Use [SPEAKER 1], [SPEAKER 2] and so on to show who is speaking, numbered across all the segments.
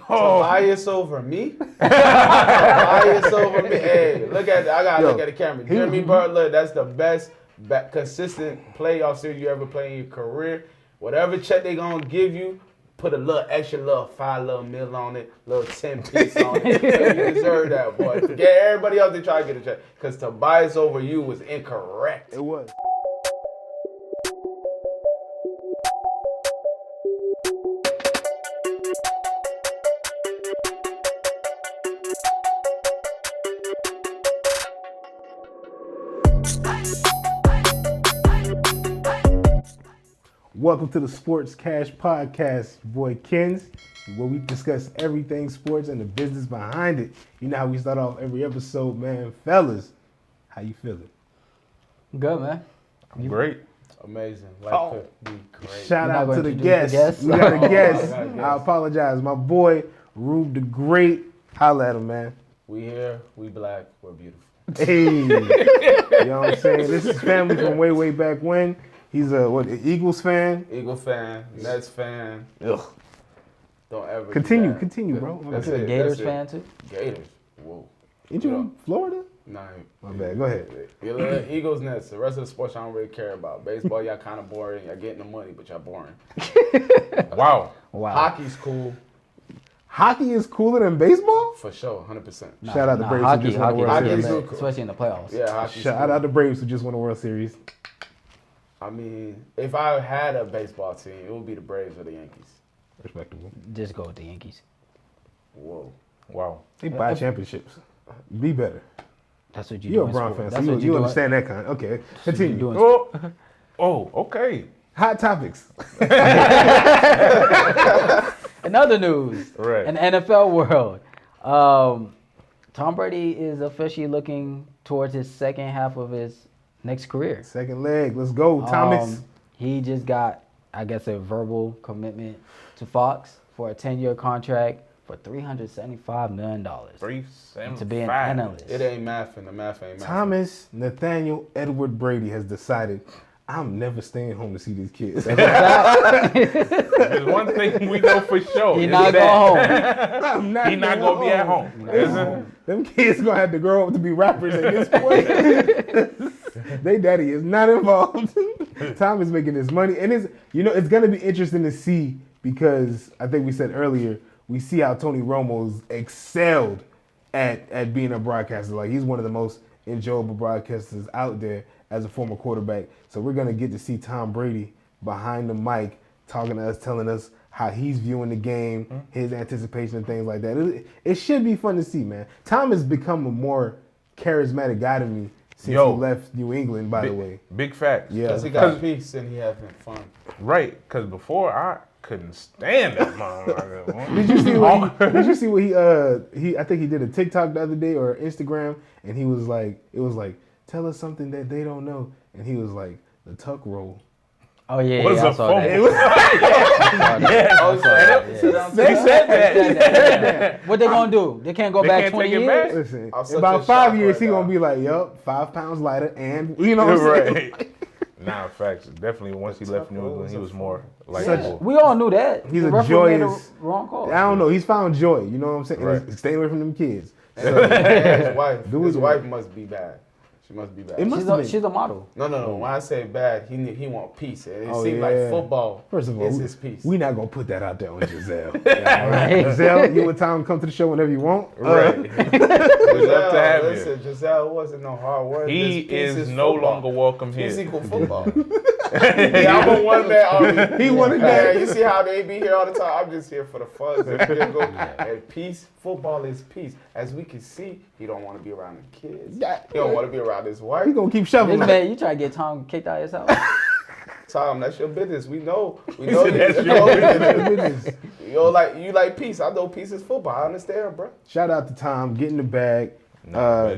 [SPEAKER 1] Tobias over me? Tobias over me? Hey, look at I gotta look at the camera. Jimmy Butler, that's the best consistent playoff series you ever play in your career. Whatever check they gonna give you, put a little extra, little $5 mil on it, little 10 piece on it. You deserve that, boy. Forget everybody else that try to get a check. Because Tobias over you was incorrect.
[SPEAKER 2] It was. Welcome to the Sports Cash Podcast, boy Kens, where we discuss everything sports and the business behind it. You know how we start off every episode, man. Fellas, how you feeling?
[SPEAKER 3] Good, man.
[SPEAKER 4] I'm great.
[SPEAKER 1] Amazing. Life could be great.
[SPEAKER 2] Shout out to the guests. We got a guest. I apologize. My boy, Rube the Great. Holla at him, man.
[SPEAKER 1] We here, we black, we're beautiful.
[SPEAKER 2] Hey. You know what I'm saying? This is family from way, way back when. He's an Eagles fan?
[SPEAKER 1] Eagle fan, Nets fan.
[SPEAKER 2] Ugh.
[SPEAKER 1] Don't ever
[SPEAKER 2] Continue, bro.
[SPEAKER 1] That's
[SPEAKER 3] You're a Gators fan, too?
[SPEAKER 1] Gators. Whoa.
[SPEAKER 2] Ain't you in Florida?
[SPEAKER 1] Nah.
[SPEAKER 2] My bad. Go ahead.
[SPEAKER 1] Eagles, Nets. The rest of the sports I don't really care about. Baseball, y'all kind of boring. Y'all getting the money, but y'all boring.
[SPEAKER 4] Wow.
[SPEAKER 1] Hockey's cool.
[SPEAKER 2] Hockey is cooler than baseball?
[SPEAKER 1] For sure, 100%.
[SPEAKER 2] Shout out the Braves who just won the World Series.
[SPEAKER 3] Especially in the playoffs.
[SPEAKER 1] Yeah, hockey's
[SPEAKER 2] Shout out the Braves who just won the World Series.
[SPEAKER 1] I mean, if I had a baseball team, it would be the Braves or the Yankees.
[SPEAKER 2] Respectable.
[SPEAKER 3] Just go with the Yankees.
[SPEAKER 1] Whoa.
[SPEAKER 4] Wow.
[SPEAKER 2] They buy championships. Be better.
[SPEAKER 3] That's what
[SPEAKER 2] You're a Bron fan, so you understand that kind. Okay, continue.
[SPEAKER 4] Okay.
[SPEAKER 2] Hot topics.
[SPEAKER 3] In other news,
[SPEAKER 4] Right.
[SPEAKER 3] in the NFL world, Tom Brady is officially looking towards his second half of his next career.
[SPEAKER 2] Second leg. Let's go, Thomas.
[SPEAKER 3] He just got, I guess, a verbal commitment to Fox for a 10-year contract for $375 million to be an analyst.
[SPEAKER 1] It ain't mathing. The math ain't mathing.
[SPEAKER 2] Thomas Nathaniel Edward Brady has decided, I'm never staying home to see these kids.
[SPEAKER 4] There's one thing we know for sure.
[SPEAKER 3] He's not going home.
[SPEAKER 4] He's not going to be at home.
[SPEAKER 2] Them kids going to have to grow up to be rappers at this point. They daddy is not involved. Tom is making his money. And it's going to be interesting to see because I think we said earlier, we see how Tony Romo's excelled at being a broadcaster. Like, he's one of the most enjoyable broadcasters out there as a former quarterback. So we're going to get to see Tom Brady behind the mic talking to us, telling us how he's viewing the game, his anticipation and things like that. It should be fun to see, man. Tom has become a more charismatic guy to me since he left New England, by the way.
[SPEAKER 4] Big facts.
[SPEAKER 1] Yeah. Because he got peace and he having fun.
[SPEAKER 4] Right. Because before I couldn't stand that motherfucker.
[SPEAKER 2] Did you see what he I think he did a TikTok the other day or Instagram, and he was like, it was like, tell us something that they don't know. And he was like, the tuck roll.
[SPEAKER 3] Oh, yeah,
[SPEAKER 4] I saw
[SPEAKER 3] that.
[SPEAKER 4] They said that.
[SPEAKER 3] What they going to do? They can't go back 20 years?
[SPEAKER 2] Listen, in about 5 years, he going to be like, yup, 5 pounds lighter, and, you know what I'm saying?
[SPEAKER 4] Nah, facts. Definitely once he left New England, he was more like...
[SPEAKER 3] We all knew that.
[SPEAKER 2] He's
[SPEAKER 3] the
[SPEAKER 2] a joyous...
[SPEAKER 3] wrong call.
[SPEAKER 2] I don't know. He's found joy. You know what I'm saying? Right. Staying away from them kids.
[SPEAKER 1] So, his wife must be bad. She must be bad.
[SPEAKER 3] She's a model.
[SPEAKER 1] No. When I say bad, he want peace. It seems like football.
[SPEAKER 2] First of all,
[SPEAKER 1] is his peace.
[SPEAKER 2] We're not gonna put that out there on Giselle. Right. Giselle, you and Tom come to the show whenever you want.
[SPEAKER 4] Right. We'd love to have you.
[SPEAKER 1] Giselle wasn't no hard work.
[SPEAKER 4] He is no longer welcome here.
[SPEAKER 1] Peace equal football. Yeah, I'm a one-man army.
[SPEAKER 2] He wanted that.
[SPEAKER 1] You see how they be here all the time? I'm just here for the fun. And peace, football is peace. As we can see, he don't want to be around the kids. He don't want to be around his wife.
[SPEAKER 2] He gonna keep shoveling.
[SPEAKER 3] This man, you try to get Tom kicked out of his house?
[SPEAKER 1] Tom, that's your business. We know.
[SPEAKER 4] That's your
[SPEAKER 2] business.
[SPEAKER 1] You like peace. I know peace is football. I understand, bro.
[SPEAKER 2] Shout out to Tom, getting the bag.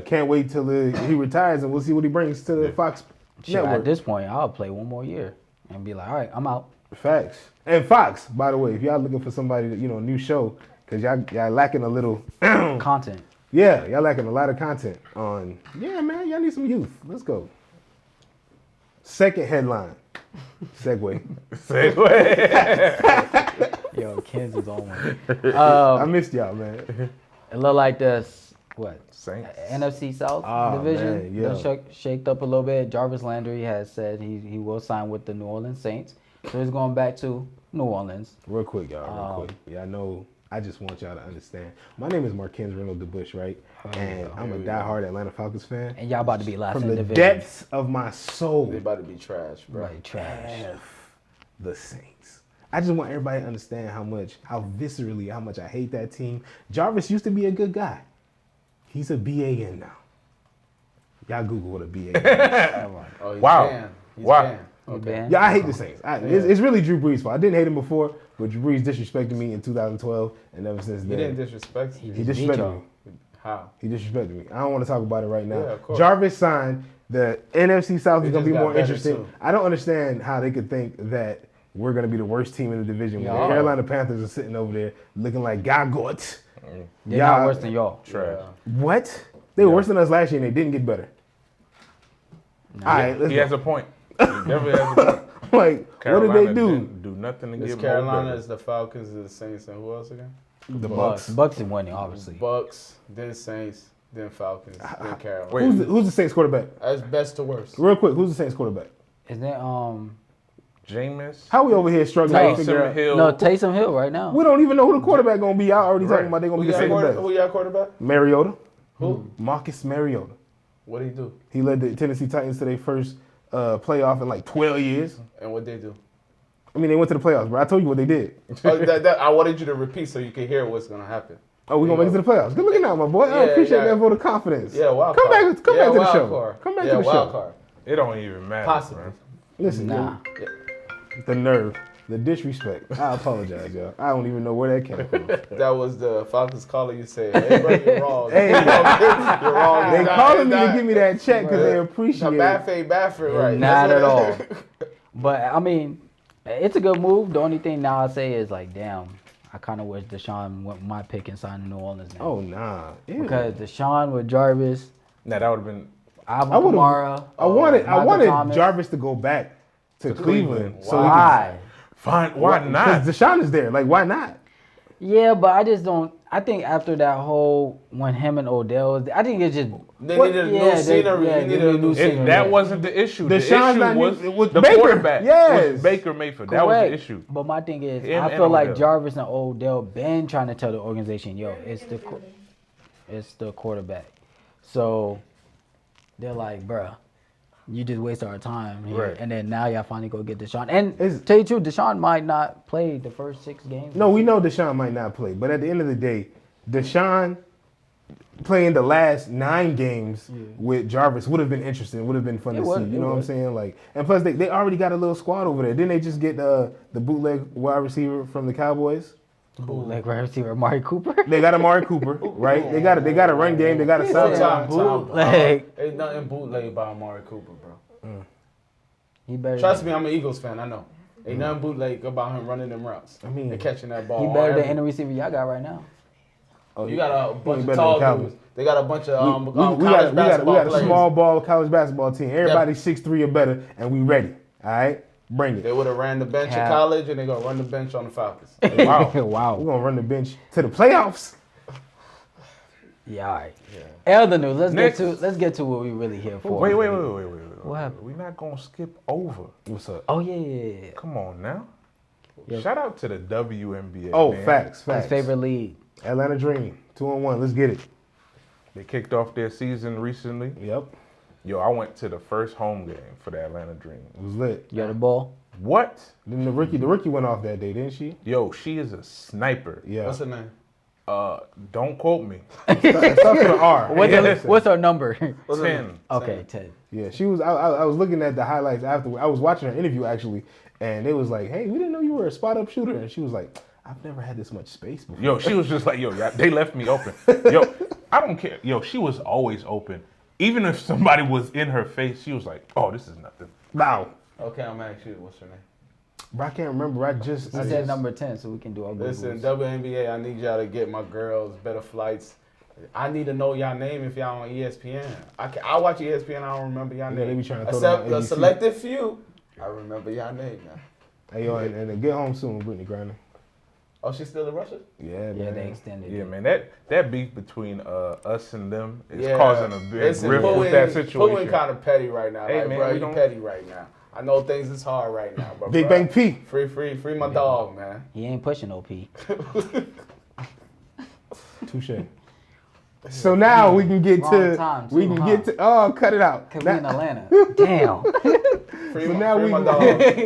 [SPEAKER 2] Can't wait till he retires, and we'll see what he brings to the Fox Network.
[SPEAKER 3] At this point, I'll play one more year and be like, all right, I'm out.
[SPEAKER 2] Facts. And Fox, by the way, if y'all looking for somebody, new show, because y'all lacking a little
[SPEAKER 3] content.
[SPEAKER 2] Yeah, y'all lacking a lot of content on. Yeah, man, y'all need some youth. Let's go. Second headline. Segue.
[SPEAKER 3] Yo, Kansas on one.
[SPEAKER 2] I missed y'all, man.
[SPEAKER 3] It looked like this, what?
[SPEAKER 4] Saints.
[SPEAKER 3] NFC South
[SPEAKER 2] Oh,
[SPEAKER 3] division.
[SPEAKER 2] man, yeah.
[SPEAKER 3] Done shaked up a little bit. Jarvis Landry has said he will sign with the New Orleans Saints. So he's going back to New Orleans.
[SPEAKER 2] Real quick, y'all. Real quick. Yeah, I know. I just want y'all to understand. My name is Marquez Reynolds DeBush, right? And I'm a diehard Atlanta Falcons fan.
[SPEAKER 3] And y'all about to be last
[SPEAKER 2] From
[SPEAKER 3] in the
[SPEAKER 2] the
[SPEAKER 3] division.
[SPEAKER 2] depths of my soul,
[SPEAKER 1] They about to be trash, bro.
[SPEAKER 3] Right, trash.
[SPEAKER 2] F the Saints. I just want everybody to understand how much I hate that team. Jarvis used to be a good guy. He's a BAN now. Y'all Google what a BAN is.
[SPEAKER 1] Oh, he's
[SPEAKER 4] Wow.
[SPEAKER 1] banned. He's
[SPEAKER 4] Wow.
[SPEAKER 1] banned. Okay.
[SPEAKER 3] Man.
[SPEAKER 2] Yeah, I hate the Saints. It's really Drew Brees' fault. I didn't hate him before, but Drew Brees disrespected me in 2012, and ever since
[SPEAKER 1] He
[SPEAKER 2] then,
[SPEAKER 1] didn't disrespect you.
[SPEAKER 2] he disrespected me.
[SPEAKER 1] How?
[SPEAKER 2] He disrespected me. I don't want to talk about it right now.
[SPEAKER 1] Yeah, of course.
[SPEAKER 2] Jarvis signed. The NFC South is
[SPEAKER 1] It
[SPEAKER 2] going to
[SPEAKER 1] just
[SPEAKER 2] be
[SPEAKER 1] got
[SPEAKER 2] more
[SPEAKER 1] better,
[SPEAKER 2] interesting.
[SPEAKER 1] too.
[SPEAKER 2] I don't understand how they could think that we're going to be the worst team in the division when the
[SPEAKER 3] Yeah.
[SPEAKER 2] Carolina Panthers are sitting over there looking like Gagot.
[SPEAKER 3] They're not worse than y'all.
[SPEAKER 4] Trash.
[SPEAKER 2] What? They were worse than us last year and they didn't get better. All right, let's
[SPEAKER 4] He has a point. He definitely has a point.
[SPEAKER 2] like,
[SPEAKER 4] Carolina
[SPEAKER 2] what did they do?
[SPEAKER 4] didn't do nothing to
[SPEAKER 1] It's
[SPEAKER 4] get
[SPEAKER 1] Carolina,
[SPEAKER 4] more
[SPEAKER 1] it's the Falcons, the Saints, and who else again?
[SPEAKER 2] The
[SPEAKER 3] Bucks.
[SPEAKER 2] Bucks.
[SPEAKER 3] Bucks is winning, obviously.
[SPEAKER 1] Bucks, then Saints, then Falcons, then Carolina.
[SPEAKER 4] Wait.
[SPEAKER 2] Who's the Saints quarterback?
[SPEAKER 1] That's best to worst.
[SPEAKER 2] Real quick, who's the Saints quarterback?
[SPEAKER 3] Is that
[SPEAKER 4] Jameis.
[SPEAKER 2] How we over here struggling to figure
[SPEAKER 4] Taysom
[SPEAKER 2] out?
[SPEAKER 4] Hill.
[SPEAKER 3] no Taysom Hill right now?
[SPEAKER 2] We don't even know who the quarterback going to be. Y'all already talking
[SPEAKER 4] Right.
[SPEAKER 2] about they going to
[SPEAKER 1] Who
[SPEAKER 2] be the second best.
[SPEAKER 1] y'all quarterback?
[SPEAKER 2] Mariota.
[SPEAKER 1] Who?
[SPEAKER 2] Marcus Mariota.
[SPEAKER 1] What did he do?
[SPEAKER 2] He led the Tennessee Titans to their first playoff in like 12 years.
[SPEAKER 1] And what they do?
[SPEAKER 2] I mean, they went to the playoffs, bro. I told you what they did.
[SPEAKER 1] I wanted you to repeat so you can hear what's gonna happen.
[SPEAKER 2] Oh, we're going to make it to the playoffs. Good looking out, my boy. I
[SPEAKER 1] Yeah,
[SPEAKER 2] appreciate
[SPEAKER 1] yeah.
[SPEAKER 2] that vote of confidence.
[SPEAKER 1] Yeah, wild
[SPEAKER 2] Come
[SPEAKER 1] card.
[SPEAKER 2] back to the
[SPEAKER 1] wild
[SPEAKER 2] show.
[SPEAKER 1] Card.
[SPEAKER 2] Come back
[SPEAKER 1] yeah,
[SPEAKER 2] to the
[SPEAKER 1] wild
[SPEAKER 2] show.
[SPEAKER 1] Card.
[SPEAKER 4] It don't even matter.
[SPEAKER 1] Possibly.
[SPEAKER 4] Bro.
[SPEAKER 2] Listen,
[SPEAKER 3] Nah.
[SPEAKER 2] yo, the nerve, the disrespect. I apologize, y'all. I don't even know where that came from.
[SPEAKER 1] That was the Falcons calling you saying, "Hey, bro, you're wrong.
[SPEAKER 2] Hey,
[SPEAKER 1] you're wrong.
[SPEAKER 2] They
[SPEAKER 1] It's not-
[SPEAKER 2] calling me
[SPEAKER 1] it's
[SPEAKER 2] to
[SPEAKER 1] not-
[SPEAKER 2] give me that check because they
[SPEAKER 1] The
[SPEAKER 2] appreciate it.
[SPEAKER 1] bad for right?
[SPEAKER 3] Not
[SPEAKER 1] That's
[SPEAKER 3] at
[SPEAKER 1] what-
[SPEAKER 3] all. But I mean, it's a good move. The only thing now I say is like, damn, I kind of wish Deshaun went my pick and signed in New Orleans now.
[SPEAKER 2] Oh, nah. Ew.
[SPEAKER 3] Because Deshaun with Jarvis,
[SPEAKER 4] Now that would have been.
[SPEAKER 3] Alvin
[SPEAKER 2] I would've-
[SPEAKER 3] Kamara.
[SPEAKER 2] I wanted
[SPEAKER 3] Michael Thomas.
[SPEAKER 2] Jarvis to go back to Cleveland. So
[SPEAKER 3] Why?
[SPEAKER 4] Fine. Why not?
[SPEAKER 2] Because Deshaun is there. Like, why not?
[SPEAKER 3] Yeah, but I just don't. I think after that whole when him and Odell, I think it's just
[SPEAKER 1] They needed a new scenery.
[SPEAKER 3] yeah,
[SPEAKER 1] They
[SPEAKER 3] they
[SPEAKER 1] needed a
[SPEAKER 3] need
[SPEAKER 1] new
[SPEAKER 3] new
[SPEAKER 1] scenery.
[SPEAKER 4] That wasn't the issue. The
[SPEAKER 2] Deshaun's
[SPEAKER 4] issue
[SPEAKER 2] not
[SPEAKER 4] was
[SPEAKER 2] new- with
[SPEAKER 4] the
[SPEAKER 2] Baker.
[SPEAKER 4] quarterback.
[SPEAKER 2] Yes.
[SPEAKER 4] Was Baker Mayfield. That was
[SPEAKER 3] correct.
[SPEAKER 4] the issue.
[SPEAKER 3] But my thing is,
[SPEAKER 4] Him
[SPEAKER 3] I
[SPEAKER 4] and
[SPEAKER 3] feel like
[SPEAKER 4] Odell.
[SPEAKER 3] Jarvis and Odell been trying to tell the organization, yo, it's the quarterback. So they're like, bruh, you just waste our time here.
[SPEAKER 4] Right.
[SPEAKER 3] And then now y'all finally go get Deshaun. And
[SPEAKER 2] It's-
[SPEAKER 3] tell you the truth, Deshaun might not play the first 6 games.
[SPEAKER 2] No, we know Deshaun might not play. But at the end of the day, Deshaun playing the last 9 games with Jarvis would have been interesting. Would have been fun
[SPEAKER 3] It
[SPEAKER 2] to
[SPEAKER 3] would,
[SPEAKER 2] see.
[SPEAKER 3] it
[SPEAKER 2] You know what I'm
[SPEAKER 3] would.
[SPEAKER 2] saying? Like, and plus they already got a little squad over there. Didn't they just get the bootleg wide receiver from the Cowboys?
[SPEAKER 3] Like wide receiver Amari Cooper.
[SPEAKER 2] They got Amari Cooper, right? They got a run game. They got a sideline.
[SPEAKER 3] Bootleg.
[SPEAKER 1] Ain't nothing bootleg about Amari Cooper, bro.
[SPEAKER 3] He better.
[SPEAKER 1] Trust me, I'm an Eagles fan. I know. Ain't nothing bootleg about him running them routes.
[SPEAKER 2] I mean,
[SPEAKER 1] and catching that ball.
[SPEAKER 3] He
[SPEAKER 1] on
[SPEAKER 3] better than
[SPEAKER 1] every-
[SPEAKER 3] any receiver y'all got right now.
[SPEAKER 1] You got a bunch
[SPEAKER 2] better
[SPEAKER 1] of
[SPEAKER 2] than
[SPEAKER 1] tall
[SPEAKER 2] Cowboys.
[SPEAKER 1] dudes. They got a bunch of
[SPEAKER 2] we
[SPEAKER 1] college
[SPEAKER 2] got
[SPEAKER 1] basketball
[SPEAKER 2] a
[SPEAKER 1] players.
[SPEAKER 2] small ball college basketball team. Everybody's 6'3" or better, and we ready. All right, bring
[SPEAKER 1] They
[SPEAKER 2] it.
[SPEAKER 1] would have ran the bench
[SPEAKER 3] Yeah.
[SPEAKER 1] in college, and they're gonna run the bench on the Falcons.
[SPEAKER 2] Wow,
[SPEAKER 3] Wow.
[SPEAKER 2] we're gonna run the bench to the playoffs.
[SPEAKER 3] Yeah, all right. Elder news.
[SPEAKER 4] Next.
[SPEAKER 3] Let's get to what we really here for.
[SPEAKER 4] Wait.
[SPEAKER 3] What happened?
[SPEAKER 4] We're not gonna skip over.
[SPEAKER 2] What's up?
[SPEAKER 3] Oh yeah.
[SPEAKER 4] Come on now.
[SPEAKER 3] Yep.
[SPEAKER 4] Shout out to the WNBA.
[SPEAKER 2] Oh,
[SPEAKER 4] man.
[SPEAKER 2] facts.
[SPEAKER 3] His favorite league.
[SPEAKER 2] Atlanta Dream, 2-1. Let's get it.
[SPEAKER 4] They kicked off their season recently.
[SPEAKER 2] Yep,
[SPEAKER 4] Yo, I went to the first home game for the Atlanta Dream.
[SPEAKER 2] it was lit.
[SPEAKER 3] You got the ball.
[SPEAKER 4] What?
[SPEAKER 2] Then the rookie went off that day, didn't she?
[SPEAKER 4] Yo, she is a sniper.
[SPEAKER 2] Yeah.
[SPEAKER 1] What's her name?
[SPEAKER 4] Don't quote me.
[SPEAKER 2] It starts with an R.
[SPEAKER 3] What's her number?
[SPEAKER 4] 10.
[SPEAKER 3] Okay, 10.
[SPEAKER 2] Yeah, she was. I was looking at the highlights after. I was watching her interview actually, and it was like, "Hey, we didn't know you were a spot up shooter." And she was like, "I've never had this much space before."
[SPEAKER 4] Yo, she was just like, yo, they left me open. Yo, I don't care. Yo, she was always open. Even if somebody was in her face, she was like, oh, this is nothing.
[SPEAKER 2] Wow.
[SPEAKER 1] Okay, I'm gonna ask you. What's her name?
[SPEAKER 2] Bro, I can't remember.
[SPEAKER 3] He said number 10, so we can do our
[SPEAKER 1] Listen,
[SPEAKER 3] Googles.
[SPEAKER 1] WNBA, I need y'all to get my girls better flights. I need to know y'all name if y'all on ESPN. I watch ESPN. I don't remember y'all
[SPEAKER 2] Yeah, they
[SPEAKER 1] name.
[SPEAKER 2] be trying to throw them
[SPEAKER 1] Except
[SPEAKER 2] on
[SPEAKER 1] the
[SPEAKER 2] ABC.
[SPEAKER 1] selected few. I remember y'all name now.
[SPEAKER 2] Hey, yo, and get home soon, Brittany Griner.
[SPEAKER 1] Oh, she's still in Russia?
[SPEAKER 2] Yeah,
[SPEAKER 3] Yeah,
[SPEAKER 2] man.
[SPEAKER 3] they extended.
[SPEAKER 4] Yeah,
[SPEAKER 3] it.
[SPEAKER 4] man, that beef between us and them is
[SPEAKER 1] Yeah.
[SPEAKER 4] causing a big
[SPEAKER 1] Listen,
[SPEAKER 4] rift
[SPEAKER 1] Putin-
[SPEAKER 4] with that
[SPEAKER 1] Putin
[SPEAKER 4] situation.
[SPEAKER 1] kind of petty right now.
[SPEAKER 4] Hey,
[SPEAKER 1] Like,
[SPEAKER 4] man,
[SPEAKER 1] bro,
[SPEAKER 4] we
[SPEAKER 1] you
[SPEAKER 4] don't-
[SPEAKER 1] petty right now. I know things is hard right now, but
[SPEAKER 2] Big
[SPEAKER 1] bruh,
[SPEAKER 2] Bang P.
[SPEAKER 1] Free my dog, man.
[SPEAKER 3] He ain't pushing OP.
[SPEAKER 2] Touche. So now we can get
[SPEAKER 3] Wrong
[SPEAKER 2] to
[SPEAKER 3] time,
[SPEAKER 2] we
[SPEAKER 3] too,
[SPEAKER 2] can
[SPEAKER 3] huh?
[SPEAKER 2] get to cut it out.
[SPEAKER 3] Cause
[SPEAKER 2] Now-
[SPEAKER 3] we in Atlanta. Damn.
[SPEAKER 1] Free
[SPEAKER 2] so
[SPEAKER 1] my,
[SPEAKER 2] now
[SPEAKER 1] free
[SPEAKER 2] we
[SPEAKER 1] my
[SPEAKER 2] can,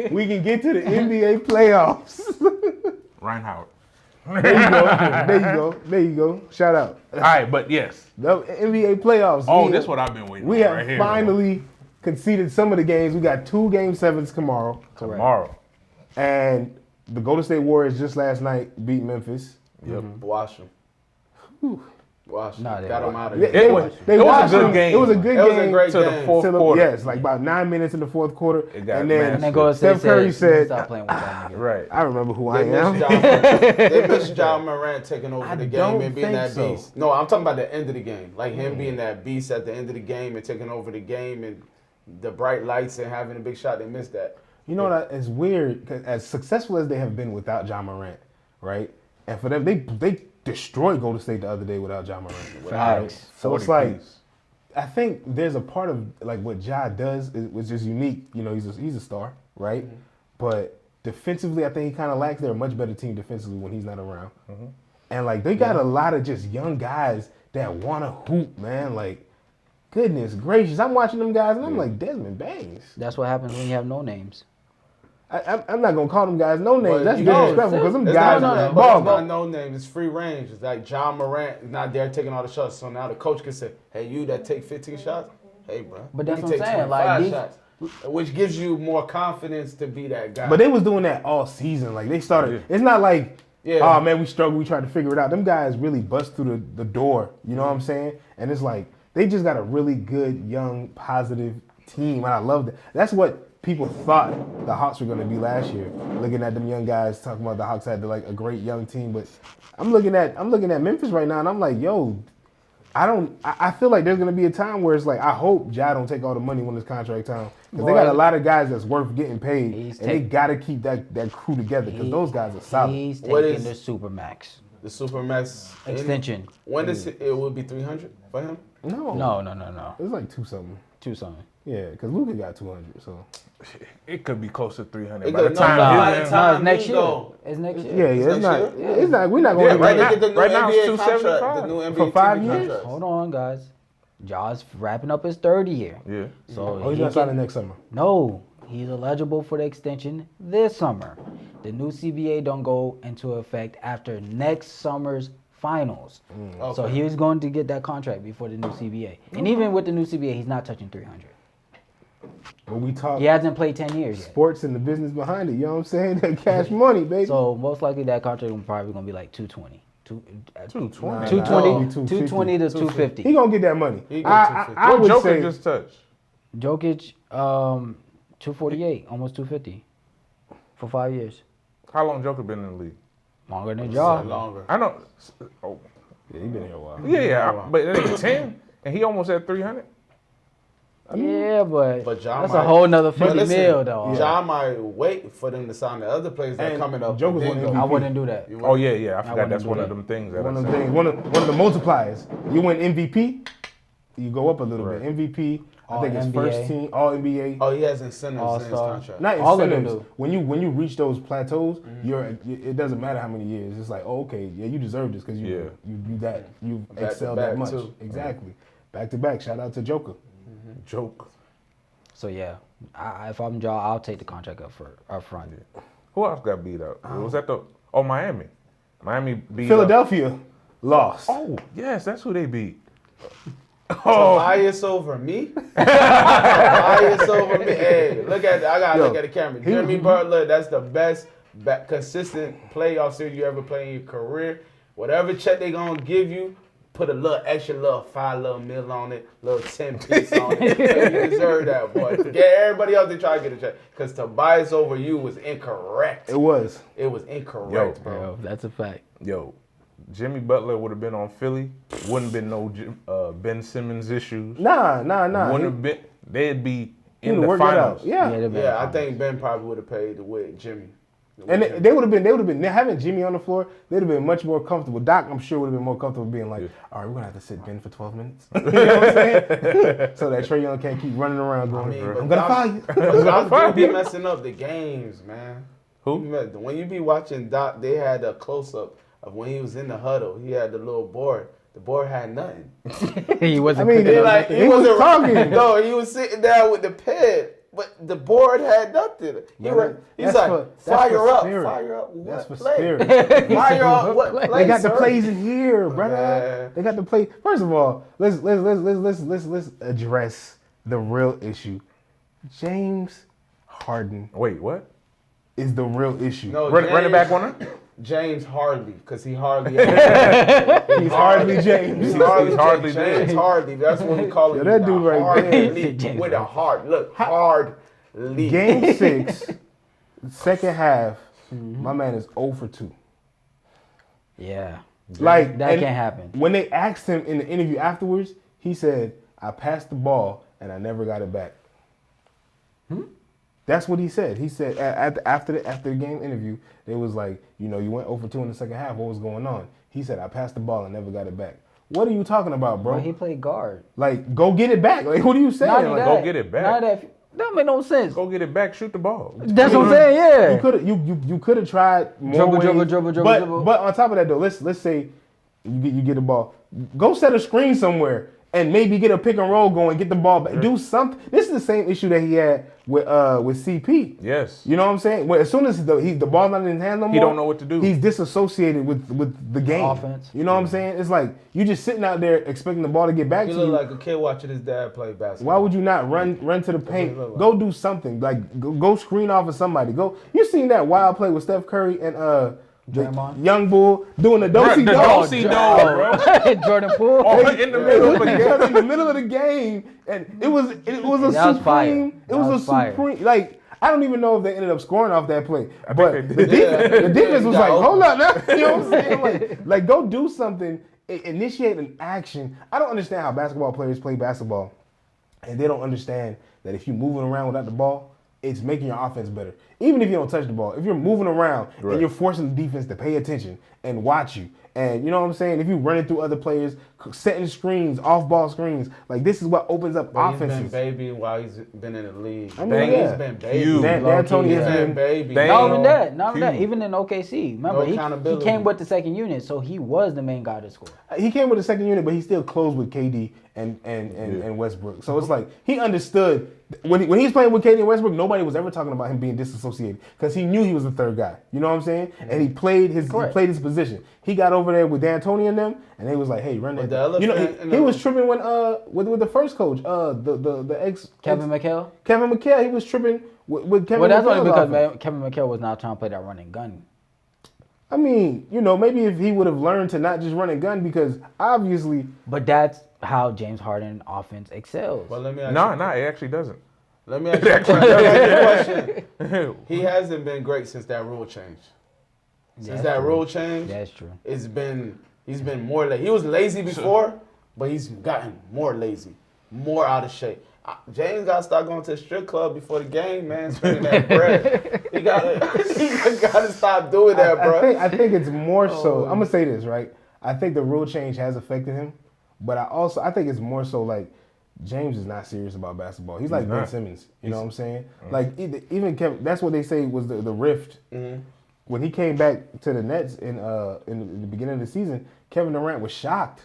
[SPEAKER 1] dog.
[SPEAKER 2] we can get to the NBA playoffs.
[SPEAKER 4] Reinhard.
[SPEAKER 2] There you go. Shout out.
[SPEAKER 4] All right, but yes.
[SPEAKER 2] The NBA playoffs.
[SPEAKER 4] Oh,
[SPEAKER 2] We-
[SPEAKER 4] this is what I've been waiting
[SPEAKER 2] We
[SPEAKER 4] on
[SPEAKER 2] have
[SPEAKER 4] right here.
[SPEAKER 2] finally conceded some of the games. We got 2 Game 7s tomorrow.
[SPEAKER 4] Tomorrow.
[SPEAKER 2] And the Golden State Warriors just last night beat Memphis.
[SPEAKER 4] Yep.
[SPEAKER 1] Wash him. Wash him.
[SPEAKER 3] Nah, they
[SPEAKER 1] Got him
[SPEAKER 3] washed.
[SPEAKER 1] out of
[SPEAKER 2] They,
[SPEAKER 1] here.
[SPEAKER 4] It was
[SPEAKER 2] they
[SPEAKER 4] a
[SPEAKER 2] watched
[SPEAKER 4] good
[SPEAKER 2] them.
[SPEAKER 4] game.
[SPEAKER 2] It was a good
[SPEAKER 1] It was
[SPEAKER 2] game.
[SPEAKER 1] a great
[SPEAKER 4] To the
[SPEAKER 1] game.
[SPEAKER 4] fourth
[SPEAKER 2] till the-
[SPEAKER 4] quarter.
[SPEAKER 2] Yes, like about 9 minutes in the fourth quarter.
[SPEAKER 4] It got
[SPEAKER 2] And then
[SPEAKER 4] massive.
[SPEAKER 3] And then go
[SPEAKER 2] Steph Curry said,
[SPEAKER 3] stop playing with that nigga.
[SPEAKER 4] Right.
[SPEAKER 2] I remember who I
[SPEAKER 1] They
[SPEAKER 2] am.
[SPEAKER 1] missed Ja Morant. They missed Ja Morant taking over
[SPEAKER 2] I
[SPEAKER 1] the
[SPEAKER 2] don't
[SPEAKER 1] game and being
[SPEAKER 2] think
[SPEAKER 1] that
[SPEAKER 2] so.
[SPEAKER 1] beast. No, I'm talking about the end of the game. Like him being that beast at the end of the game and taking over the game and the bright lights and having a big shot. They missed that.
[SPEAKER 2] You know what? It's weird because as successful as they have been without Ja Morant, right? And for them, they destroyed Golden State the other day without Ja Morant.
[SPEAKER 3] Facts.
[SPEAKER 2] So it's
[SPEAKER 4] 40
[SPEAKER 2] like
[SPEAKER 4] piece.
[SPEAKER 2] I think there's a part of like what Ja does which is unique. You know, he's a star, right? But defensively, I think he kind of lacks. They're a much better team defensively when he's not around. And like they got a lot of just young guys that want to hoop, man. Like, goodness gracious, I'm watching them guys and I'm like Desmond Baines.
[SPEAKER 3] That's what happens when you have no names.
[SPEAKER 2] I'm not gonna call them guys no names.
[SPEAKER 1] But
[SPEAKER 2] That's
[SPEAKER 1] you know,
[SPEAKER 2] disrespectful because them
[SPEAKER 1] It's
[SPEAKER 2] guys
[SPEAKER 1] not,
[SPEAKER 2] are
[SPEAKER 1] but it's not
[SPEAKER 2] ball.
[SPEAKER 1] no name. It's free range. It's like Ja Morant is not there taking all the shots. So now the coach can say, "Hey, you that take 15 shots, hey, bro,
[SPEAKER 3] But
[SPEAKER 1] you
[SPEAKER 3] that's
[SPEAKER 1] can
[SPEAKER 3] what I'm
[SPEAKER 1] take
[SPEAKER 3] saying,
[SPEAKER 1] 25
[SPEAKER 3] like, these-
[SPEAKER 1] shots," which gives you more confidence to be that guy.
[SPEAKER 2] But they was doing that all season. Like they started.
[SPEAKER 4] Yeah.
[SPEAKER 2] It's not like,
[SPEAKER 1] Yeah.
[SPEAKER 2] oh man, we struggled. We tried to figure it out. Them guys really bust through the door. You know what I'm saying? And it's like they just got a really good, young, positive team, and I love that. That's what people thought the Hawks were going to be last year. Looking at them young guys talking about the Hawks had like a great young team, but I'm looking at Memphis right now, and I'm like, yo. I feel like there's gonna be a time where it's like I hope Ja don't take all the money when his contract time because they got a lot of guys that's worth getting paid and they gotta keep that crew together because those guys are solid.
[SPEAKER 3] He's
[SPEAKER 1] What
[SPEAKER 3] taking
[SPEAKER 1] is-
[SPEAKER 3] the Supermax
[SPEAKER 1] the Supermax
[SPEAKER 3] extension.
[SPEAKER 1] When is it would be 300 for him?
[SPEAKER 2] No,
[SPEAKER 3] No.
[SPEAKER 2] it's like 2 something.
[SPEAKER 3] 2 something.
[SPEAKER 2] Yeah, because Luka got 200. So
[SPEAKER 4] It could be close to 300
[SPEAKER 1] It
[SPEAKER 4] by the
[SPEAKER 1] could-
[SPEAKER 4] time
[SPEAKER 1] no,
[SPEAKER 4] he's
[SPEAKER 1] by the
[SPEAKER 4] in.
[SPEAKER 1] time-
[SPEAKER 3] No, it's next
[SPEAKER 1] you
[SPEAKER 3] year.
[SPEAKER 1] go.
[SPEAKER 3] It's next year.
[SPEAKER 2] yeah, it's
[SPEAKER 1] next
[SPEAKER 2] not.
[SPEAKER 1] year?
[SPEAKER 2] It's not. We're not
[SPEAKER 4] Yeah,
[SPEAKER 2] going
[SPEAKER 4] right
[SPEAKER 2] to
[SPEAKER 4] now-
[SPEAKER 1] They get the new
[SPEAKER 4] right now it's
[SPEAKER 1] NBA contract,
[SPEAKER 4] 275.
[SPEAKER 1] the new NBA
[SPEAKER 2] For 5
[SPEAKER 1] TV
[SPEAKER 2] years?
[SPEAKER 1] contract.
[SPEAKER 3] Hold on, guys. Ja's wrapping up his third year.
[SPEAKER 4] Yeah.
[SPEAKER 3] So
[SPEAKER 2] Oh, he's
[SPEAKER 3] he
[SPEAKER 2] not
[SPEAKER 3] can-
[SPEAKER 2] signing next summer.
[SPEAKER 3] No, he's eligible for the extension this summer. The new CBA don't go into effect after next summer's finals. So
[SPEAKER 1] Okay.
[SPEAKER 3] he was going to get that contract before the new CBA. And even with the new CBA, he's not touching 300.
[SPEAKER 2] When we talk
[SPEAKER 3] He hasn't played 10 years yet.
[SPEAKER 2] sports and the business behind it, you know what I'm saying? That cash money, baby.
[SPEAKER 3] So most likely that contract is probably going to be like 220.
[SPEAKER 4] 220.
[SPEAKER 2] Nah,
[SPEAKER 3] 220,
[SPEAKER 2] nah, it'll be
[SPEAKER 3] 220 to
[SPEAKER 2] 250.
[SPEAKER 3] 250.
[SPEAKER 2] He gonna get that money.
[SPEAKER 1] He get
[SPEAKER 2] I
[SPEAKER 1] 250.
[SPEAKER 2] I
[SPEAKER 4] What
[SPEAKER 2] would
[SPEAKER 4] Joker
[SPEAKER 2] say
[SPEAKER 4] just touched?
[SPEAKER 3] Jokic, 248, almost 250 for 5 years.
[SPEAKER 4] How long Joker been in the league?
[SPEAKER 3] Longer than
[SPEAKER 1] Yeah,
[SPEAKER 3] Ja.
[SPEAKER 1] longer.
[SPEAKER 4] I know. Oh,
[SPEAKER 2] yeah, he been here a while.
[SPEAKER 4] yeah, but it ain't 10, and he almost at 300.
[SPEAKER 3] Yeah, but
[SPEAKER 1] But Ja
[SPEAKER 3] that's
[SPEAKER 1] might-
[SPEAKER 3] a whole nother
[SPEAKER 1] But
[SPEAKER 3] 50
[SPEAKER 1] listen,
[SPEAKER 3] mil, though.
[SPEAKER 1] Ja might wait for them to sign the other players that are
[SPEAKER 2] And
[SPEAKER 1] coming up.
[SPEAKER 2] Joker's
[SPEAKER 1] and then
[SPEAKER 2] one
[SPEAKER 1] go.
[SPEAKER 3] I wouldn't do that.
[SPEAKER 1] You
[SPEAKER 4] Oh
[SPEAKER 1] wouldn't?
[SPEAKER 4] yeah, I forgot
[SPEAKER 3] wouldn't
[SPEAKER 4] that's
[SPEAKER 3] do
[SPEAKER 4] one
[SPEAKER 3] that.
[SPEAKER 4] of them things that
[SPEAKER 2] One
[SPEAKER 4] I
[SPEAKER 2] of
[SPEAKER 4] said.
[SPEAKER 2] the things, one of the multipliers. You win MVP, you go up a little
[SPEAKER 4] Right.
[SPEAKER 2] bit. MVP, I
[SPEAKER 3] All
[SPEAKER 2] think it's
[SPEAKER 3] NBA.
[SPEAKER 2] first team, all NBA.
[SPEAKER 1] Oh, he has incentives in his
[SPEAKER 3] All-star.
[SPEAKER 1] contract.
[SPEAKER 2] Not
[SPEAKER 3] All of them
[SPEAKER 2] incentives.
[SPEAKER 3] do.
[SPEAKER 2] When you reach those plateaus, it doesn't matter how many years. It's like, oh, okay, yeah, you deserve this because you
[SPEAKER 1] to
[SPEAKER 2] excelled
[SPEAKER 1] back,
[SPEAKER 2] that much.
[SPEAKER 1] too.
[SPEAKER 2] Exactly. Back to back. Shout out to Joker.
[SPEAKER 4] Joke.
[SPEAKER 3] So yeah, if I'm Ja, I'll take the contract up front.
[SPEAKER 4] Who else got beat up? Was that the? Oh, Miami. Miami beat
[SPEAKER 2] Philadelphia lost.
[SPEAKER 4] Up. Oh yes, that's who they beat.
[SPEAKER 1] Tobias over me? Tobias over me? Hey, look at I gotta
[SPEAKER 2] Yo,
[SPEAKER 1] look at the camera. Jimmy Butler, that's the best consistent playoff series you ever play in your career. Whatever check they gonna give you, put a little extra little 5 little mil on it, little 10 piece on it. You deserve that, boy. Forget everybody else that try to get a check. Because Tobias over you was incorrect.
[SPEAKER 2] It was.
[SPEAKER 1] It was incorrect, bro.
[SPEAKER 3] Yo, that's a fact.
[SPEAKER 4] Yo, Jimmy Butler would have been on Philly. Wouldn't been no Ben Simmons issues.
[SPEAKER 2] Nah.
[SPEAKER 4] Wouldn't have been. They'd be
[SPEAKER 2] He
[SPEAKER 4] in
[SPEAKER 2] would've
[SPEAKER 4] the
[SPEAKER 2] worked it out.
[SPEAKER 4] finals.
[SPEAKER 2] Yeah.
[SPEAKER 3] they've been
[SPEAKER 1] Yeah, I
[SPEAKER 3] fine.
[SPEAKER 1] think Ben probably would have paid with Jimmy.
[SPEAKER 2] And they would have been having Jimmy on the floor. They'd have been much more comfortable. Doc, I'm sure, would have been more comfortable being like, all right, we're gonna have to sit Ben for 12 minutes. You know what I'm saying? So that Trae Young can't keep running around going, I'm gonna foul you.
[SPEAKER 1] Doc do be messing up the games, man.
[SPEAKER 4] Who?
[SPEAKER 1] When you be watching Doc, they had a close up of when he was in the huddle. He had the little board. The board had nothing.
[SPEAKER 3] He wasn't.
[SPEAKER 2] I mean,
[SPEAKER 3] picking up
[SPEAKER 1] Like
[SPEAKER 3] nothing.
[SPEAKER 1] he wasn't
[SPEAKER 2] talking.
[SPEAKER 1] No, he was sitting down with the pen, but the board had nothing. He's
[SPEAKER 2] That's
[SPEAKER 1] like,
[SPEAKER 2] for
[SPEAKER 1] fire up,
[SPEAKER 2] spirit.
[SPEAKER 1] fire up. What
[SPEAKER 2] That's for
[SPEAKER 1] play?
[SPEAKER 2] spirit.
[SPEAKER 1] Fire up. What play?
[SPEAKER 2] They got the
[SPEAKER 1] sir?
[SPEAKER 2] plays in here, brother.
[SPEAKER 1] Man.
[SPEAKER 2] They got the play. First of all, let's address the real issue. James Harden
[SPEAKER 4] Wait, what?
[SPEAKER 2] is the real issue.
[SPEAKER 1] No,
[SPEAKER 4] Running back on her?
[SPEAKER 1] James Hardly, because he hardly.
[SPEAKER 2] He's hardly James.
[SPEAKER 1] He's hardly
[SPEAKER 4] hardly
[SPEAKER 1] James
[SPEAKER 4] James.
[SPEAKER 1] Hardly. That's what we call him.
[SPEAKER 2] Yeah, that dude right there.
[SPEAKER 1] Hardly with a heart. Look, hardly.
[SPEAKER 2] Game 6, second half, my man is 0 for 2.
[SPEAKER 3] Yeah.
[SPEAKER 2] Like
[SPEAKER 3] That
[SPEAKER 2] and
[SPEAKER 3] can't happen.
[SPEAKER 2] When they asked him in the interview afterwards, he said, "I passed the ball and I never got it back." That's what he said. He said after the game interview, they was like, you went 0 for 2 in the second half. What was going on? He said, "I passed the ball and never got it back." What are you talking about, bro?
[SPEAKER 3] Well, he played guard.
[SPEAKER 2] Like, go get it back. Like, what are you saying?
[SPEAKER 3] Not
[SPEAKER 2] Like,
[SPEAKER 3] that.
[SPEAKER 4] go get it back.
[SPEAKER 3] Not that. That make no sense.
[SPEAKER 4] Go get it back, shoot the ball.
[SPEAKER 3] That's what I'm saying. Yeah.
[SPEAKER 2] you could have tried more
[SPEAKER 3] Dribble,
[SPEAKER 2] ways,
[SPEAKER 3] dribble.
[SPEAKER 2] But on top of that though, let's say you get the ball, go set a screen somewhere and maybe get a pick and roll going, get the ball back, do something. This is the same issue that he had with CP.
[SPEAKER 4] Yes.
[SPEAKER 2] You know what I'm saying? Well, as soon as the ball's not in his hand no more,
[SPEAKER 4] He don't know what to do.
[SPEAKER 2] He's disassociated with the game.
[SPEAKER 3] Offense.
[SPEAKER 2] You know what I'm saying? It's like you just sitting out there expecting the ball to get back
[SPEAKER 1] He
[SPEAKER 2] to
[SPEAKER 1] look
[SPEAKER 2] you.
[SPEAKER 1] like a kid watching his dad play basketball.
[SPEAKER 2] Why would you not run to the paint?
[SPEAKER 1] look like.
[SPEAKER 2] Go do something. Like go screen off of somebody. You seen that wild play with Steph Curry and the
[SPEAKER 3] Draymond?
[SPEAKER 2] young bull doing the do-si-do?
[SPEAKER 4] The do-si-do, bro.
[SPEAKER 3] Jordan Poole.
[SPEAKER 4] Oh, in the middle of a game.
[SPEAKER 2] In the middle of the game, and it was a
[SPEAKER 3] That was fire.
[SPEAKER 2] supreme. It
[SPEAKER 3] That
[SPEAKER 2] was
[SPEAKER 3] was
[SPEAKER 2] a
[SPEAKER 3] fire.
[SPEAKER 2] supreme. Like I don't even know if they ended up scoring off that play,
[SPEAKER 4] think
[SPEAKER 2] but
[SPEAKER 4] they
[SPEAKER 2] the
[SPEAKER 4] did.
[SPEAKER 2] defense was
[SPEAKER 1] Yeah,
[SPEAKER 2] like,
[SPEAKER 1] open.
[SPEAKER 2] hold up, now. You know what I'm saying? Like go do something. Initiate an action. I don't understand how basketball players play basketball, and they don't understand that if you're moving around without the ball, it's making your offense better. Even if you don't touch the ball, if you're moving around
[SPEAKER 4] Right.
[SPEAKER 2] and you're forcing the defense to pay attention and watch you, and you know what I'm saying, if you're running through other players, setting screens, off-ball screens, like this is what opens up
[SPEAKER 1] But he's been
[SPEAKER 2] offenses.
[SPEAKER 1] baby while he's been in the league.
[SPEAKER 2] I mean, yeah.
[SPEAKER 1] He's been baby.
[SPEAKER 4] Huge.
[SPEAKER 2] D'Antoni
[SPEAKER 1] He's
[SPEAKER 2] has
[SPEAKER 1] been
[SPEAKER 2] been
[SPEAKER 1] baby.
[SPEAKER 4] They-
[SPEAKER 3] Not even that. Not even that.
[SPEAKER 4] Huge.
[SPEAKER 3] Even in OKC. Remember, he
[SPEAKER 1] accountability.
[SPEAKER 3] came with the second unit, so he was the main guy to score.
[SPEAKER 2] He came with the second unit, but he still closed with KD and Westbrook. So it's like he understood when he was playing with KD and Westbrook. Nobody was ever talking about him being disassociated because he knew he was the third guy. You know what I'm saying? And he played his position. He got over there with D'Antoni and them, and they was like, "Hey, run that."
[SPEAKER 1] the elephant
[SPEAKER 2] You know,
[SPEAKER 1] in
[SPEAKER 2] he
[SPEAKER 1] the-
[SPEAKER 2] was tripping when with the first coach, the ex
[SPEAKER 3] Kevin McHale.
[SPEAKER 2] Kevin McHale. He was tripping with Kevin.
[SPEAKER 3] Well, that's
[SPEAKER 2] McHale's
[SPEAKER 3] only because
[SPEAKER 2] offense.
[SPEAKER 3] Kevin McHale was not trying to play that running gun.
[SPEAKER 2] I mean, maybe if he would have learned to not just run a gun, because obviously,
[SPEAKER 3] But that's how James Harden offense excels.
[SPEAKER 1] But let me ask
[SPEAKER 4] No,
[SPEAKER 1] you,
[SPEAKER 4] it actually doesn't.
[SPEAKER 1] let me ask you a question. Let me ask you a question. He hasn't been great since that rule change. Since
[SPEAKER 3] That's
[SPEAKER 1] that
[SPEAKER 3] true.
[SPEAKER 1] rule change,
[SPEAKER 3] That's true.
[SPEAKER 1] he's been more lazy. He was lazy before, but he's gotten more lazy, more out of shape. James got to start going to the strip club before the game, man, spending that bread. He got to stop doing that, bro.
[SPEAKER 2] I think it's more so. I'm gonna say this, right? I think the rule change has affected him, but I think it's more so like James is not serious about basketball. He's like Ben
[SPEAKER 4] not.
[SPEAKER 2] Simmons. You know what I'm saying? Like even Kevin. That's what they say was the rift. When he came back to the Nets in the beginning of the season, Kevin Durant was shocked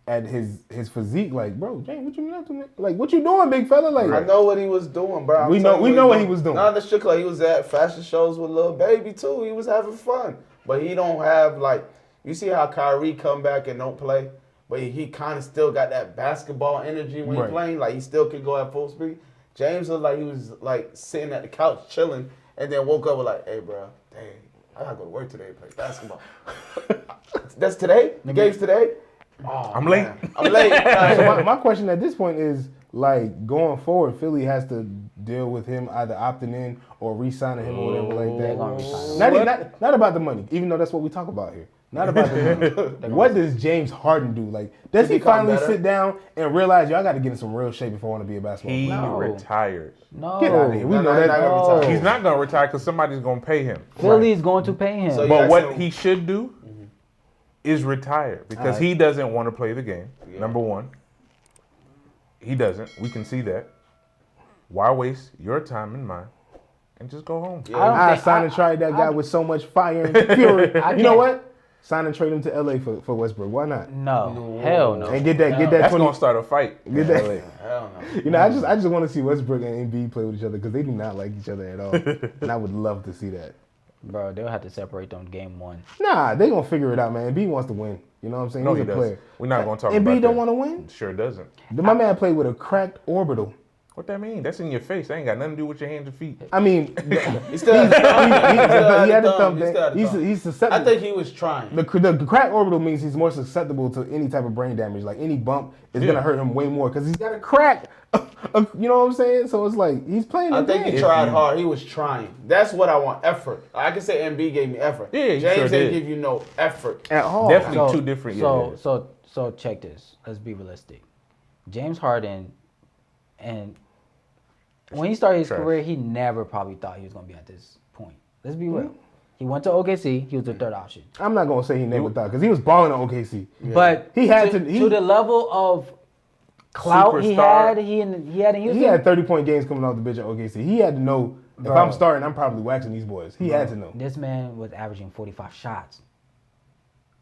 [SPEAKER 2] at his physique. Like, bro, James, what you not doing? Like, what you doing, big fella? Like,
[SPEAKER 1] I know what he was doing, bro.
[SPEAKER 2] We know what he was doing.
[SPEAKER 1] Not the strip club. He was at fashion shows with Lil Baby too. He was having fun, but he don't have like. You see how Kyrie come back and don't play, but he kind of still got that basketball energy when he
[SPEAKER 2] Right.
[SPEAKER 1] playing. Like he still can go at full speed. James looked like he was like sitting at the couch chilling, and then woke up with like, "Hey, bro, dang, I gotta go to work today and play basketball." That's today. The game's today. Oh,
[SPEAKER 4] I'm late.
[SPEAKER 1] man. I'm late.
[SPEAKER 2] so my question at this point is, like, going forward, Philly has to deal with him either opting in or re-signing him or whatever like
[SPEAKER 3] They're gonna
[SPEAKER 2] that.
[SPEAKER 3] re-sign him.
[SPEAKER 2] Not about the money, even though that's what we talk about here. Not about the money. What does James Harden do? Like, does he
[SPEAKER 1] become
[SPEAKER 2] finally
[SPEAKER 1] better?
[SPEAKER 2] sit down and realize, yo, I got to get in some real shape if I want to be a basketball
[SPEAKER 4] He
[SPEAKER 2] player?
[SPEAKER 3] No.
[SPEAKER 4] retired.
[SPEAKER 3] No.
[SPEAKER 2] Get out of here. We
[SPEAKER 1] No,
[SPEAKER 2] know
[SPEAKER 1] no,
[SPEAKER 2] that.
[SPEAKER 1] he's not gonna retire.
[SPEAKER 4] He's not gonna retire because somebody's gonna pay him.
[SPEAKER 3] Philly's going to pay him.
[SPEAKER 1] So
[SPEAKER 4] But
[SPEAKER 1] Yeah,
[SPEAKER 4] what
[SPEAKER 1] so-
[SPEAKER 4] he should do is retire because
[SPEAKER 3] Alright.
[SPEAKER 4] he doesn't want to play the game. Number one, he doesn't. We can see that. Why waste your time and mine and just go home?
[SPEAKER 2] I sign and trade that guy with so much fire and fury. You know what? Sign and trade him to LA for Westbrook. Why not?
[SPEAKER 3] No. Hell no.
[SPEAKER 2] And get that
[SPEAKER 4] That's
[SPEAKER 2] 20.
[SPEAKER 4] gonna start a fight.
[SPEAKER 2] Get that.
[SPEAKER 1] Hell no.
[SPEAKER 2] You know, I just want to see Westbrook and Embiid play with each other because they do not like each other at all. And I would love to see that.
[SPEAKER 3] Bro, they'll have to separate them game one.
[SPEAKER 2] Nah, they gonna figure it out, man. Embiid wants to win. You know what I'm saying?
[SPEAKER 4] No,
[SPEAKER 2] He's
[SPEAKER 4] he
[SPEAKER 2] a
[SPEAKER 4] doesn't.
[SPEAKER 2] player.
[SPEAKER 4] We're not gonna talk about
[SPEAKER 2] Embiid
[SPEAKER 4] that.
[SPEAKER 2] don't want to win.
[SPEAKER 4] Sure doesn't.
[SPEAKER 2] My man played with a cracked orbital.
[SPEAKER 4] What that mean? That's in your face. That ain't got nothing to do with your hands and feet.
[SPEAKER 2] I mean,
[SPEAKER 1] He still had the thumb.
[SPEAKER 2] he had the thumb
[SPEAKER 1] He
[SPEAKER 2] thing.
[SPEAKER 1] still had the thumb.
[SPEAKER 2] He's susceptible.
[SPEAKER 1] I think he was trying.
[SPEAKER 2] The cracked orbital means he's more susceptible to any type of brain damage. Like any bump is gonna hurt him way more because he's got a crack. You know what I'm saying? So it's like he's playing.
[SPEAKER 1] I
[SPEAKER 2] the
[SPEAKER 1] think
[SPEAKER 2] game.
[SPEAKER 1] he tried hard. He was trying. That's what I want. Effort. I can say MB gave me effort.
[SPEAKER 4] Yeah, he
[SPEAKER 1] James
[SPEAKER 4] sure
[SPEAKER 1] didn't
[SPEAKER 4] did.
[SPEAKER 1] give you no effort.
[SPEAKER 2] at all.
[SPEAKER 4] Definitely two different.
[SPEAKER 3] So check this. Let's be realistic. James Harden, and when he started his
[SPEAKER 4] Trash.
[SPEAKER 3] career, he never probably thought he was gonna be at this point. Let's be real. He went to OKC. He was the third option.
[SPEAKER 2] I'm not gonna say he never thought because he was balling on OKC.
[SPEAKER 3] But
[SPEAKER 2] He had
[SPEAKER 3] to
[SPEAKER 2] to-
[SPEAKER 3] the level of clout he
[SPEAKER 4] Superstar.
[SPEAKER 3] had in Houston.
[SPEAKER 2] He had 30-point games coming off the bench at OKC. He had to know if
[SPEAKER 3] Bro.
[SPEAKER 2] I'm starting, I'm probably waxing these boys. He had to know.
[SPEAKER 3] This man was averaging 45 shots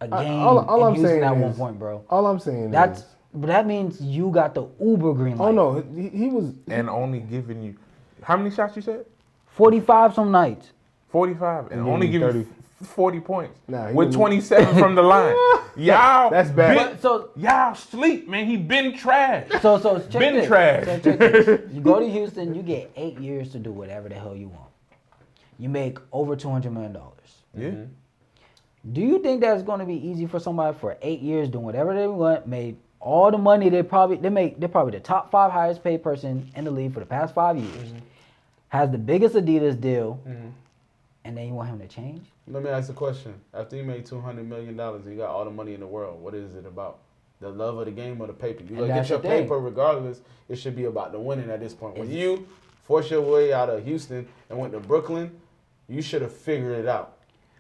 [SPEAKER 3] a
[SPEAKER 2] I-
[SPEAKER 3] game
[SPEAKER 2] all
[SPEAKER 3] in
[SPEAKER 2] I'm
[SPEAKER 3] Houston
[SPEAKER 2] saying
[SPEAKER 3] at
[SPEAKER 2] is-
[SPEAKER 3] one point, bro.
[SPEAKER 2] All I'm saying
[SPEAKER 3] That's
[SPEAKER 2] is,
[SPEAKER 3] but that means you got the uber green light.
[SPEAKER 2] oh no, he was.
[SPEAKER 4] and only giving you how many shots you said?
[SPEAKER 3] 45 some nights.
[SPEAKER 4] 45, and
[SPEAKER 2] And
[SPEAKER 4] only
[SPEAKER 2] giving
[SPEAKER 4] giving 40 points
[SPEAKER 2] Nah, he
[SPEAKER 4] with
[SPEAKER 2] didn't-
[SPEAKER 4] 27 from the line. Y'all,
[SPEAKER 2] That's bad.
[SPEAKER 3] But so
[SPEAKER 4] y'all sleep, man. He been trash.
[SPEAKER 3] so check
[SPEAKER 4] Been
[SPEAKER 3] this.
[SPEAKER 4] trash.
[SPEAKER 3] So check this. You go to Houston, you get 8 years to do whatever the hell you want. You make over $200 million.
[SPEAKER 4] Yeah.
[SPEAKER 3] Do you think that's going to be easy for somebody for 8 years doing whatever they want, made all the money they're probably the top 5 highest paid person in the league for the past 5 years, has the biggest Adidas deal, and then you want him to change?
[SPEAKER 1] Let me ask a question. After you made $200 million and you got all the money in the world, what is it about? The love of the game or the paper? You
[SPEAKER 3] And
[SPEAKER 1] gonna
[SPEAKER 3] that's
[SPEAKER 1] get your
[SPEAKER 3] the thing.
[SPEAKER 1] paper regardless. It should be about the winning at this point. When you forced your way out of Houston and went to Brooklyn, you should have figured it out.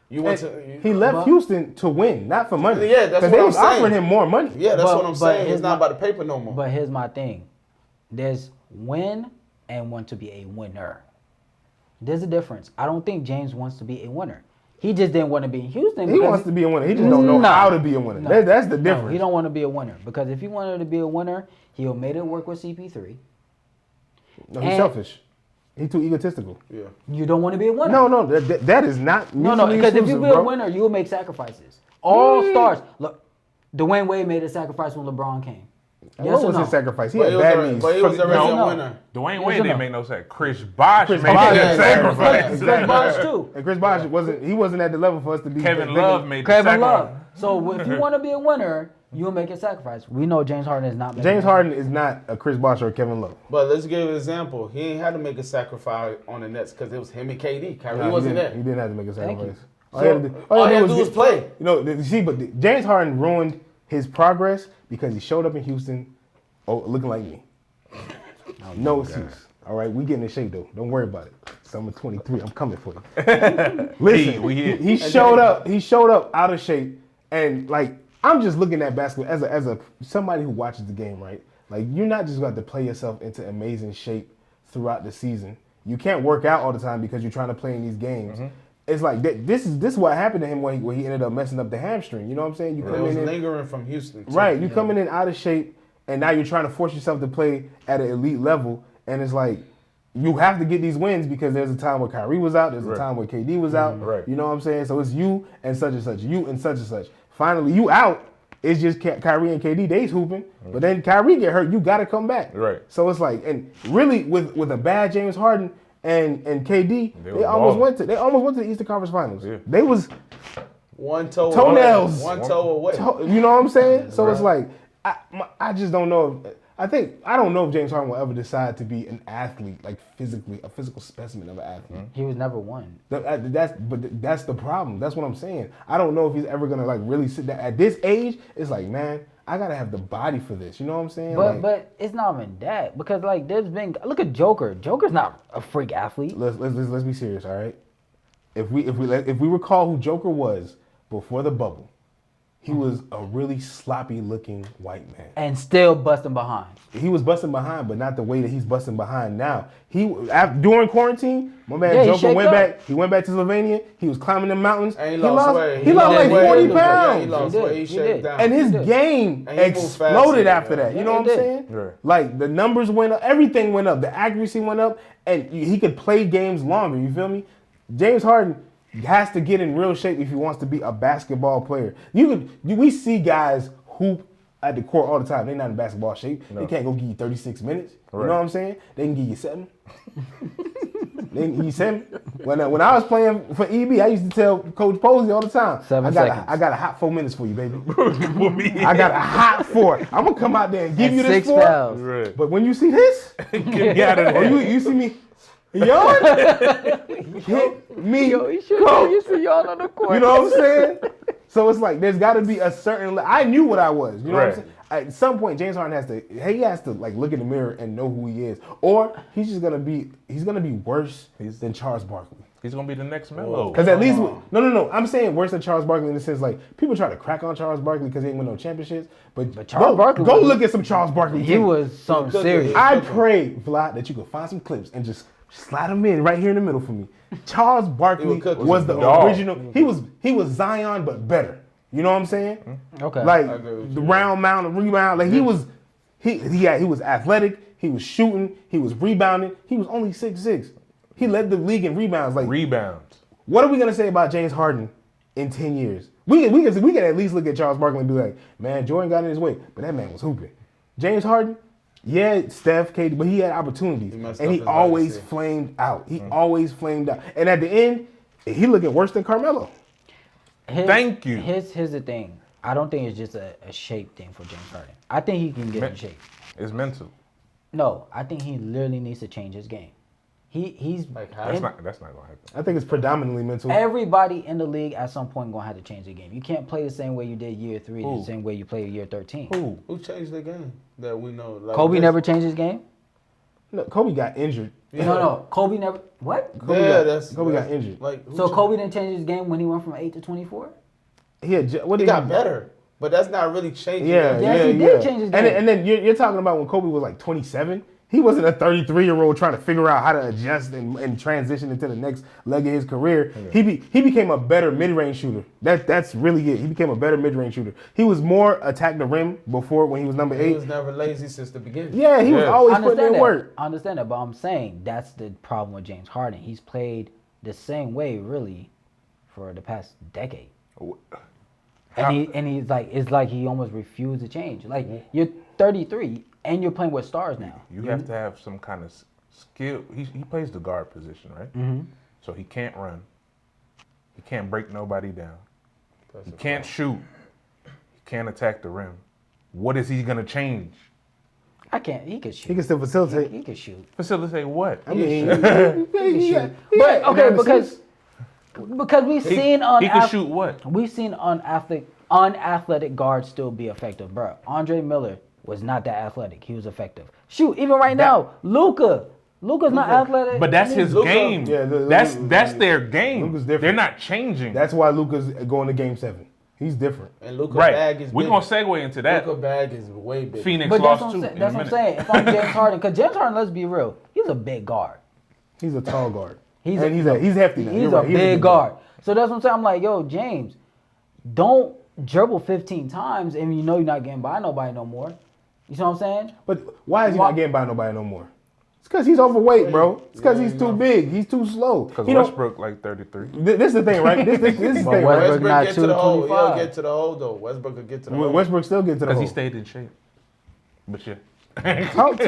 [SPEAKER 1] You went to
[SPEAKER 2] He left
[SPEAKER 3] But-
[SPEAKER 2] Houston to win, not for money.
[SPEAKER 1] Yeah, that's
[SPEAKER 2] 'Cause
[SPEAKER 1] what
[SPEAKER 2] they
[SPEAKER 1] I'm
[SPEAKER 2] was
[SPEAKER 1] saying.
[SPEAKER 2] offering him more money.
[SPEAKER 1] yeah, that's
[SPEAKER 3] But-
[SPEAKER 1] what I'm
[SPEAKER 3] but
[SPEAKER 1] saying.
[SPEAKER 3] here's
[SPEAKER 1] It's not
[SPEAKER 3] my-
[SPEAKER 1] about the paper no more.
[SPEAKER 3] But here's my thing. There's win and want to be a winner. There's a difference. I don't think James wants to be a winner. He just didn't want to be in Houston.
[SPEAKER 2] He
[SPEAKER 3] because
[SPEAKER 2] wants to be a winner. He just don't know
[SPEAKER 3] No.
[SPEAKER 2] how to be a winner.
[SPEAKER 3] No.
[SPEAKER 2] That's the
[SPEAKER 3] No,
[SPEAKER 2] difference.
[SPEAKER 3] he don't want to be a winner. Because if he wanted to be a winner, he'll made it work with CP3.
[SPEAKER 2] No, he's
[SPEAKER 3] And-
[SPEAKER 2] selfish. He's too egotistical.
[SPEAKER 1] yeah.
[SPEAKER 3] You don't want to be a winner.
[SPEAKER 2] No, that is not
[SPEAKER 3] No,
[SPEAKER 2] mutually
[SPEAKER 3] because if you
[SPEAKER 2] exclusive,
[SPEAKER 3] be a
[SPEAKER 2] bro.
[SPEAKER 3] winner, you will make sacrifices. All stars. Look, Dwayne Wade made a sacrifice when LeBron came.
[SPEAKER 2] What
[SPEAKER 3] Yes or
[SPEAKER 2] was
[SPEAKER 3] no?
[SPEAKER 2] his sacrifice? He
[SPEAKER 1] But
[SPEAKER 2] had
[SPEAKER 1] he was
[SPEAKER 2] bad
[SPEAKER 1] a-
[SPEAKER 2] knees.
[SPEAKER 1] but he was a
[SPEAKER 3] No.
[SPEAKER 1] resident winner.
[SPEAKER 4] Dwayne
[SPEAKER 3] Yes
[SPEAKER 4] Wade
[SPEAKER 3] or
[SPEAKER 4] didn't
[SPEAKER 3] no?
[SPEAKER 4] make no sense. Chris Bosh
[SPEAKER 2] Chris
[SPEAKER 4] made
[SPEAKER 2] Bosh
[SPEAKER 4] that
[SPEAKER 2] made
[SPEAKER 4] sacrifice.
[SPEAKER 3] Chris Bosh too.
[SPEAKER 2] And Chris Bosh wasn't at the level for us to be.
[SPEAKER 4] Kevin
[SPEAKER 2] thinking-
[SPEAKER 4] Love made the
[SPEAKER 3] Kevin
[SPEAKER 4] sacrifice.
[SPEAKER 3] Love. So if you want to be a winner, you'll make a sacrifice. We know James Harden is not making
[SPEAKER 2] James
[SPEAKER 3] it.
[SPEAKER 2] Harden is not a Chris Bosh or a Kevin Love.
[SPEAKER 1] But let's give an example. He ain't had to make a sacrifice on the Nets because it was him and KD. Kyrie
[SPEAKER 2] Nah,
[SPEAKER 1] wasn't
[SPEAKER 2] he
[SPEAKER 1] there.
[SPEAKER 2] didn't, He didn't have to make a
[SPEAKER 3] Thank you.
[SPEAKER 2] sacrifice.
[SPEAKER 1] So, all he had to do was play.
[SPEAKER 2] You know, you see, but James Harden ruined his progress because he showed up in Houston looking like me. No excuse. All right, we getting in shape though. Don't worry about it. Summer 23, I'm coming for you. Listen,
[SPEAKER 4] we here.
[SPEAKER 2] he showed up. He showed up out of shape, and like I'm just looking at basketball as a somebody who watches the game, right? Like you're not just going to play yourself into amazing shape throughout the season. You can't work out all the time because you're trying to play in these games. It's like this is what happened to him when he ended up messing up the hamstring. You know what I'm saying? You
[SPEAKER 1] It
[SPEAKER 2] come
[SPEAKER 1] was
[SPEAKER 2] in,
[SPEAKER 1] lingering from Houston. Too.
[SPEAKER 2] right? You coming in out of shape, and now you're trying to force yourself to play at an elite level, and it's like you have to get these wins because there's a time where Kyrie was out, there's a time where KD was out.
[SPEAKER 4] Right.
[SPEAKER 2] You know what I'm saying? So it's you and such and such, you and such and such. Finally, you out. It's just Kyrie and KD. They's hooping, but then Kyrie get hurt. You got to come back.
[SPEAKER 4] Right.
[SPEAKER 2] So it's like, and really with a bad James Harden and KD,
[SPEAKER 4] They
[SPEAKER 2] they almost
[SPEAKER 4] balling.
[SPEAKER 2] went to the Eastern Conference Finals.
[SPEAKER 4] Yeah.
[SPEAKER 2] They was
[SPEAKER 1] One toe
[SPEAKER 2] Toenails.
[SPEAKER 1] away. One toe away.
[SPEAKER 2] you know what I'm saying? So it's like I just don't know. I don't know if James Harden will ever decide to be an athlete, like physically, a physical specimen of an athlete.
[SPEAKER 3] He was never one.
[SPEAKER 2] That's the problem. That's what I'm saying. I don't know if he's ever gonna like really sit down at this age. It's like, man, I gotta have the body for this. You know what I'm saying?
[SPEAKER 3] But it's not even that because like there's been look at Joker. Joker's not a freak athlete.
[SPEAKER 2] Let's be serious, all right? If we recall who Joker was before the bubble, he was a really sloppy looking white man.
[SPEAKER 3] And still busting behind.
[SPEAKER 2] He was busting behind, but not the way that he's busting behind now. During quarantine, my man Joker went back. He went back to Slovenia. He was climbing the mountains.
[SPEAKER 1] And he lost weight.
[SPEAKER 2] He lost like 40 pounds.
[SPEAKER 1] Yeah, he lost weight. He shaved down.
[SPEAKER 2] And his game exploded after that. You know what I'm saying?
[SPEAKER 4] Right.
[SPEAKER 2] Like the numbers went up, everything went up, the accuracy went up, and he could play games longer. You feel me? James Harden has to get in real shape if he wants to be a basketball player. We see guys hoop at the court all the time. They're not in basketball shape. No. They can't go give you 36 minutes. Right. You know what I'm saying? They can give you 7. They can give you 7. When I was playing for EB, I used to tell Coach Posey all the time,
[SPEAKER 3] 7 seconds.
[SPEAKER 2] I got a hot 4 minutes for you, baby. I got a hot 4. I'm going to come out there and give you this
[SPEAKER 3] 6
[SPEAKER 2] 4.
[SPEAKER 3] fouls.
[SPEAKER 2] Right. But when you see this,
[SPEAKER 4] get me out of there.
[SPEAKER 2] or you see me, yawn, hit me.
[SPEAKER 3] Yo, you see y'all on the court.
[SPEAKER 2] You know what I'm saying? So it's like there's got to be a certain. I knew what I was. You know what I'm saying? At some point, James Harden has to like look in the mirror and know who he is, or he's gonna be worse than Charles Barkley.
[SPEAKER 4] He's gonna be the next Melo.
[SPEAKER 2] Because at least no. I'm saying worse than Charles Barkley in the sense like people try to crack on Charles Barkley because he ain't win no championships, but
[SPEAKER 3] Charles Barkley
[SPEAKER 2] go look at some Charles Barkley.
[SPEAKER 3] He was something serious.
[SPEAKER 2] I pray, Vlad, that you could find some clips and just slide them in right here in the middle for me. Charles Barkley was the original. He was Zion but better. You know what I'm saying?
[SPEAKER 3] Okay.
[SPEAKER 2] Like the round mound and rebound. Like he was athletic. He was shooting. He was rebounding. He was only 6'6". He led the league in rebounds. Like
[SPEAKER 4] Rebounds.
[SPEAKER 2] What are we gonna say about James Harden in 10 years? We can at least look at Charles Barkley and be like, man, Jordan got in his way, but that man was hooping. James Harden, yeah, Steph, KD, but he had opportunities, and he always flamed out. He always flamed out, and at the end, he looking worse than Carmelo.
[SPEAKER 4] Thank you.
[SPEAKER 3] Here's the thing. I don't think it's just a shape thing for James Harden. I think he can get in shape.
[SPEAKER 4] It's mental.
[SPEAKER 3] No, I think he literally needs to change his game. He's
[SPEAKER 4] like that's not gonna happen.
[SPEAKER 2] I think it's predominantly mental.
[SPEAKER 3] Everybody in the league at some point gonna have to change their game. You can't play the same way you did year 3, the same way you played year 13.
[SPEAKER 1] Who changed the game that we know? Like
[SPEAKER 3] Kobe never changed his game?
[SPEAKER 2] No, Kobe got injured.
[SPEAKER 3] Yeah. No, Kobe never. What?
[SPEAKER 2] Kobe got injured.
[SPEAKER 1] Like
[SPEAKER 3] so Kobe didn't change his game when he went from 8 to 24.
[SPEAKER 2] He
[SPEAKER 1] got better, but that's not really changing.
[SPEAKER 3] Yeah, he did change his game.
[SPEAKER 2] And then you're talking about when Kobe was like 27. He wasn't a 33-year-old trying to figure out how to adjust and transition into the next leg of his career. Yeah. He became a better mid-range shooter. That's really it. He became a better mid-range shooter. He was more attack the rim before when he was number 8.
[SPEAKER 1] He was never lazy since the beginning.
[SPEAKER 2] Yeah, he was always putting in work.
[SPEAKER 3] I understand that, but I'm saying that's the problem with James Harden. He's played the same way really for the past decade. And he's like, it's like he almost refused to change. Like you're 33. And you're playing with stars now.
[SPEAKER 4] You have to have some kind of skill. He plays the guard position, right? Mm-hmm. So he can't run. He can't break nobody down. He can't shoot. He can't attack the rim. What is he gonna change?
[SPEAKER 3] He could shoot.
[SPEAKER 2] He can still facilitate.
[SPEAKER 3] He could shoot.
[SPEAKER 4] Facilitate what?
[SPEAKER 2] I mean,
[SPEAKER 3] he can shoot. But okay, because we've seen
[SPEAKER 4] he can shoot what?
[SPEAKER 3] We've seen unathletic guards still be effective, bro. Andre Miller was not that athletic. He was effective. Shoot, even right now, Luka's not athletic.
[SPEAKER 4] But that's his game. Yeah, that's their game.
[SPEAKER 2] Luka's different.
[SPEAKER 4] They're not changing.
[SPEAKER 2] That's why Luka's going to Game 7. He's different.
[SPEAKER 1] And Luka's bag is big.
[SPEAKER 4] We're going to segue into that.
[SPEAKER 1] Luka's bag is way bigger.
[SPEAKER 4] Phoenix
[SPEAKER 3] but
[SPEAKER 4] lost too.
[SPEAKER 3] That's what I'm saying. If I'm James Harden, because James Harden, let's be real, he's a big guard.
[SPEAKER 2] He's a tall guard.
[SPEAKER 3] He's
[SPEAKER 2] hefty now.
[SPEAKER 3] He's a big guard. So that's what I'm saying. I'm like, yo, James, don't dribble 15 times and you know you're not getting by nobody no more. You see what I'm saying?
[SPEAKER 2] But why is he not getting by nobody no more? It's because he's overweight, bro. It's because he's too big. He's too slow.
[SPEAKER 4] Because Westbrook like 33.
[SPEAKER 2] This is the thing, right? This is the thing.
[SPEAKER 1] Westbrook get to the hole. He'll get to the hole, though. Westbrook could get to the hole.
[SPEAKER 2] Westbrook still get to the hole.
[SPEAKER 4] Because he stayed in shape. But yeah.
[SPEAKER 2] Talk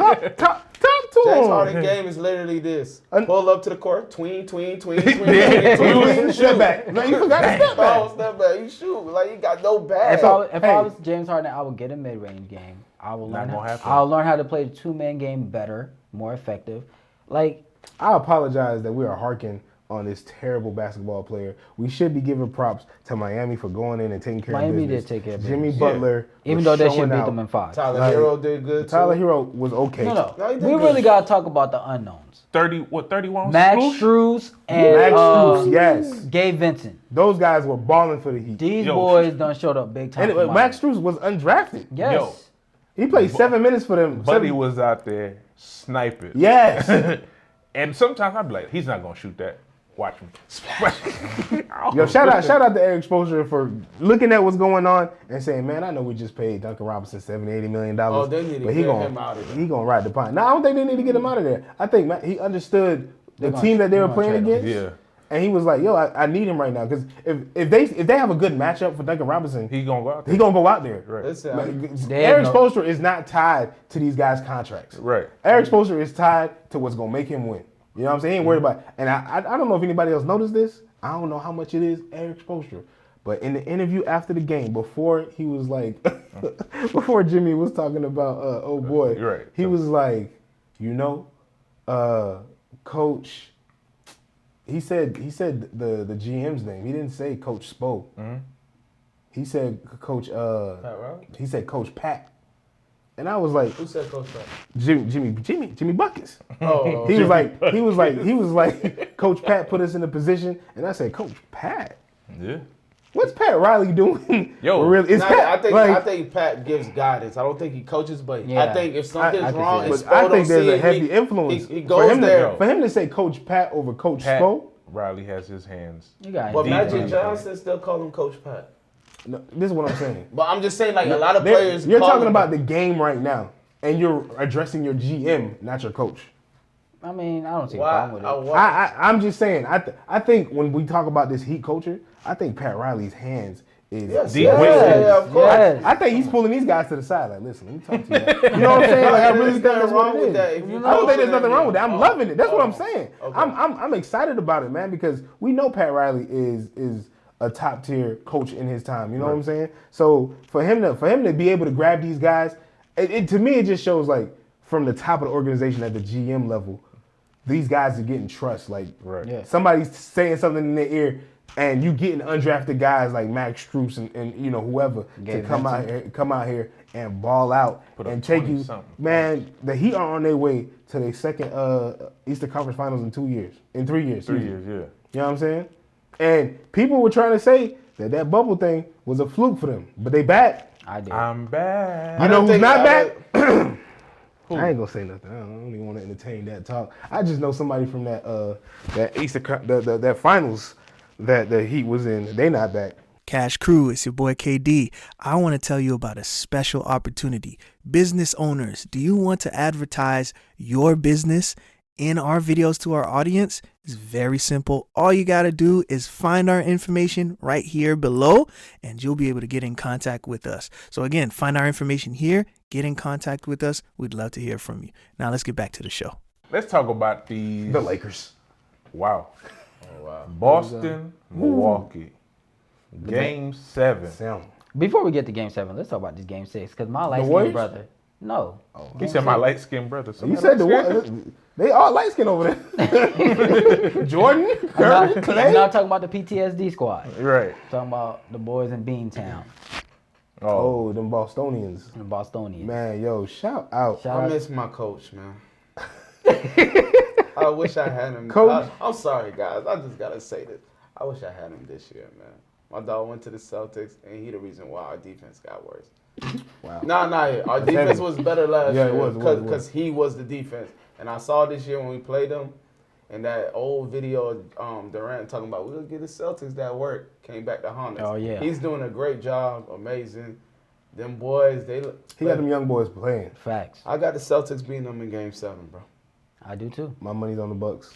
[SPEAKER 2] talk to
[SPEAKER 1] James
[SPEAKER 2] him.
[SPEAKER 1] Harden game is literally this.
[SPEAKER 2] Un-
[SPEAKER 1] Pull up to the court, tween,
[SPEAKER 2] Step back. No, you forgot to step back.
[SPEAKER 1] Oh, step back. You shoot. Like, you got no bag.
[SPEAKER 3] If I was James Harden, I would get a mid-range game. I'll learn how to play the two-man game better, more effective. Like,
[SPEAKER 2] I apologize that we are harking on this terrible basketball player. We should be giving props to Miami for going in and taking care of business.
[SPEAKER 3] Miami did take care of
[SPEAKER 2] Jimmy
[SPEAKER 3] business.
[SPEAKER 2] Butler,
[SPEAKER 3] even though they should beat them in 5.
[SPEAKER 1] Tyler Hero did good, too.
[SPEAKER 2] Tyler Hero was okay.
[SPEAKER 3] No,
[SPEAKER 1] No, he did
[SPEAKER 3] we
[SPEAKER 1] good.
[SPEAKER 3] really got to talk about the unknowns.
[SPEAKER 4] 31?
[SPEAKER 3] Max Strus and
[SPEAKER 2] Max Strus, yes.
[SPEAKER 3] Gabe Vincent.
[SPEAKER 2] Those guys were balling for the Heat.
[SPEAKER 3] These boys done showed up big time.
[SPEAKER 2] And Max Strus was undrafted.
[SPEAKER 3] Yes.
[SPEAKER 4] Yo.
[SPEAKER 2] He played 7 minutes for them.
[SPEAKER 4] Buddy was out there sniping.
[SPEAKER 2] Yes.
[SPEAKER 4] And sometimes I'd be like, he's not going to shoot that. Watch him.
[SPEAKER 2] Yo, shout out to Eric Spoelstra for looking at what's going on and saying, man, I know we just paid Duncan Robinson $70-80 million.
[SPEAKER 1] Oh, they need to
[SPEAKER 2] but
[SPEAKER 1] get him out of there.
[SPEAKER 2] He gonna ride the pine. No, I don't think they need to get him out of there. I think he understood the team that they were playing against.
[SPEAKER 4] Yeah.
[SPEAKER 2] And he was like, yo, I need him right now. Because if they have a good matchup for Duncan Robinson,
[SPEAKER 4] He going to go out there.
[SPEAKER 2] he gonna go out there.
[SPEAKER 4] Right.
[SPEAKER 1] Listen,
[SPEAKER 2] Eric Spoelstra is not tied to these guys' contracts.
[SPEAKER 4] Right.
[SPEAKER 2] Eric Spoelstra is tied to what's gonna make him win. You know what I'm saying? He ain't worried about it. And I don't know if anybody else noticed this. I don't know how much it is Eric Spoelstra. But in the interview after the game, before he was like, before Jimmy was talking about, oh boy,
[SPEAKER 4] Right.
[SPEAKER 2] he was like, Coach, he said the GM's name. He didn't say Coach Spo.
[SPEAKER 4] Mm-hmm.
[SPEAKER 2] He said Coach,
[SPEAKER 1] Pat Riley?
[SPEAKER 2] he said Coach Pat. And I was like,
[SPEAKER 1] Who said Coach Pat?
[SPEAKER 2] Jimmy Buckets.
[SPEAKER 1] Oh,
[SPEAKER 2] He was like, Coach Pat put us in a position, and I said, Coach Pat,
[SPEAKER 4] Yeah.
[SPEAKER 2] what's Pat Riley doing?
[SPEAKER 4] Yo.
[SPEAKER 2] Really, it's Pat.
[SPEAKER 1] I think Pat gives guidance. I don't think he coaches, but
[SPEAKER 3] Yeah.
[SPEAKER 1] I think if something's
[SPEAKER 2] I can
[SPEAKER 1] wrong,
[SPEAKER 2] see
[SPEAKER 1] and
[SPEAKER 2] that. But I
[SPEAKER 1] Spo
[SPEAKER 2] think
[SPEAKER 1] don't
[SPEAKER 2] there's
[SPEAKER 1] see
[SPEAKER 2] a
[SPEAKER 1] it,
[SPEAKER 2] heavy influence
[SPEAKER 1] He goes there.
[SPEAKER 2] for him to say Coach Pat over Coach
[SPEAKER 4] Pat
[SPEAKER 2] Spo.
[SPEAKER 4] Riley has his hands.
[SPEAKER 3] You got
[SPEAKER 1] But
[SPEAKER 3] deep
[SPEAKER 1] Magic
[SPEAKER 3] in.
[SPEAKER 1] Johnson still call him Coach Pat.
[SPEAKER 2] No, this is what I'm saying.
[SPEAKER 1] But I'm just saying, like, a lot of players.
[SPEAKER 2] You're
[SPEAKER 1] call
[SPEAKER 2] talking
[SPEAKER 1] him-
[SPEAKER 2] about the game right now, and you're addressing your GM, not your coach.
[SPEAKER 3] I mean, I don't see a
[SPEAKER 1] Why?
[SPEAKER 3] problem with it.
[SPEAKER 2] I'm just saying. I think when we talk about this Heat culture, I think Pat Riley's hands is
[SPEAKER 1] Yes,
[SPEAKER 2] deep.
[SPEAKER 1] yeah, of course.
[SPEAKER 3] Yes.
[SPEAKER 2] I think he's pulling these guys to the side. Like, listen, let me talk to you. You know what I'm saying? Like, I really think that's what it is. I don't think there's nothing wrong with that. I'm loving it. That's what I'm saying.
[SPEAKER 1] Okay.
[SPEAKER 2] I'm excited about it, man, because we know Pat Riley is a top tier coach in his time. You know what I'm saying? So for him to be able to grab these guys, to me it just shows like from the top of the organization at the GM level, these guys are getting trust. Like
[SPEAKER 3] Yeah.
[SPEAKER 2] somebody's saying something in their ear, and you getting undrafted guys like Max Strus and whoever
[SPEAKER 3] Gabe
[SPEAKER 2] to come out here and ball out
[SPEAKER 4] Put up
[SPEAKER 2] and take you.
[SPEAKER 4] 20-something.
[SPEAKER 2] Man, the Heat are on their way to their second Eastern Conference Finals in 3 years.
[SPEAKER 4] 3 years, yeah.
[SPEAKER 2] You know what I'm saying? And people were trying to say that bubble thing was a fluke for them, but they back.
[SPEAKER 3] I did.
[SPEAKER 4] I'm back.
[SPEAKER 2] You know who's not back?
[SPEAKER 4] Who?
[SPEAKER 2] I ain't gonna say nothing. I don't even want to entertain that talk. I just know somebody from that Eastern that finals that the Heat was in. They not back.
[SPEAKER 5] Cash Crew, it's your boy KD. I want to tell you about a special opportunity. Business owners, do you want to advertise your business in our videos to our audience? It's very simple. All you got to do is find our information right here below, and you'll be able to get in contact with us. So again, find our information here, get in contact with us. We'd love to hear from you. Now let's get back to the show.
[SPEAKER 4] Let's talk about the
[SPEAKER 2] Lakers.
[SPEAKER 4] Wow.
[SPEAKER 1] Oh, wow.
[SPEAKER 4] Boston, Milwaukee. Game 7.
[SPEAKER 2] Sam.
[SPEAKER 3] Before we get to Game 7, let's talk about this Game 6 because my light
[SPEAKER 2] Warriors?
[SPEAKER 3] skinned brother. No.
[SPEAKER 4] He said my light-skinned brother. So
[SPEAKER 2] You said the what? They all light skin over there. Jordan, Curry,
[SPEAKER 3] I'm
[SPEAKER 2] Klay.
[SPEAKER 3] not talking about the PTSD squad.
[SPEAKER 4] Right.
[SPEAKER 3] Talking about the boys in Beantown,
[SPEAKER 2] Oh, them Bostonians.
[SPEAKER 3] the Bostonians.
[SPEAKER 2] Man, yo, shout out.
[SPEAKER 3] Shout
[SPEAKER 1] I
[SPEAKER 3] out.
[SPEAKER 1] miss my coach, man. I wish I had him.
[SPEAKER 2] Coach?
[SPEAKER 1] I'm sorry, guys. I just gotta say this. I wish I had him this year, man. My dog went to the Celtics, and he the reason why our defense got worse.
[SPEAKER 2] Wow.
[SPEAKER 1] Our defense was better last
[SPEAKER 2] Yeah,
[SPEAKER 1] year.
[SPEAKER 2] it was.
[SPEAKER 1] Because he was the defense. And I saw this year when we played them, and that old video of Durant talking about, we'll get the Celtics that work, came back to haunt us.
[SPEAKER 3] Oh, yeah.
[SPEAKER 1] He's doing a great job, amazing. Them boys,
[SPEAKER 2] He got them young boys playing.
[SPEAKER 3] Facts.
[SPEAKER 1] I got the Celtics beating them in Game 7, bro.
[SPEAKER 3] I do too.
[SPEAKER 2] My money's on the Bucks.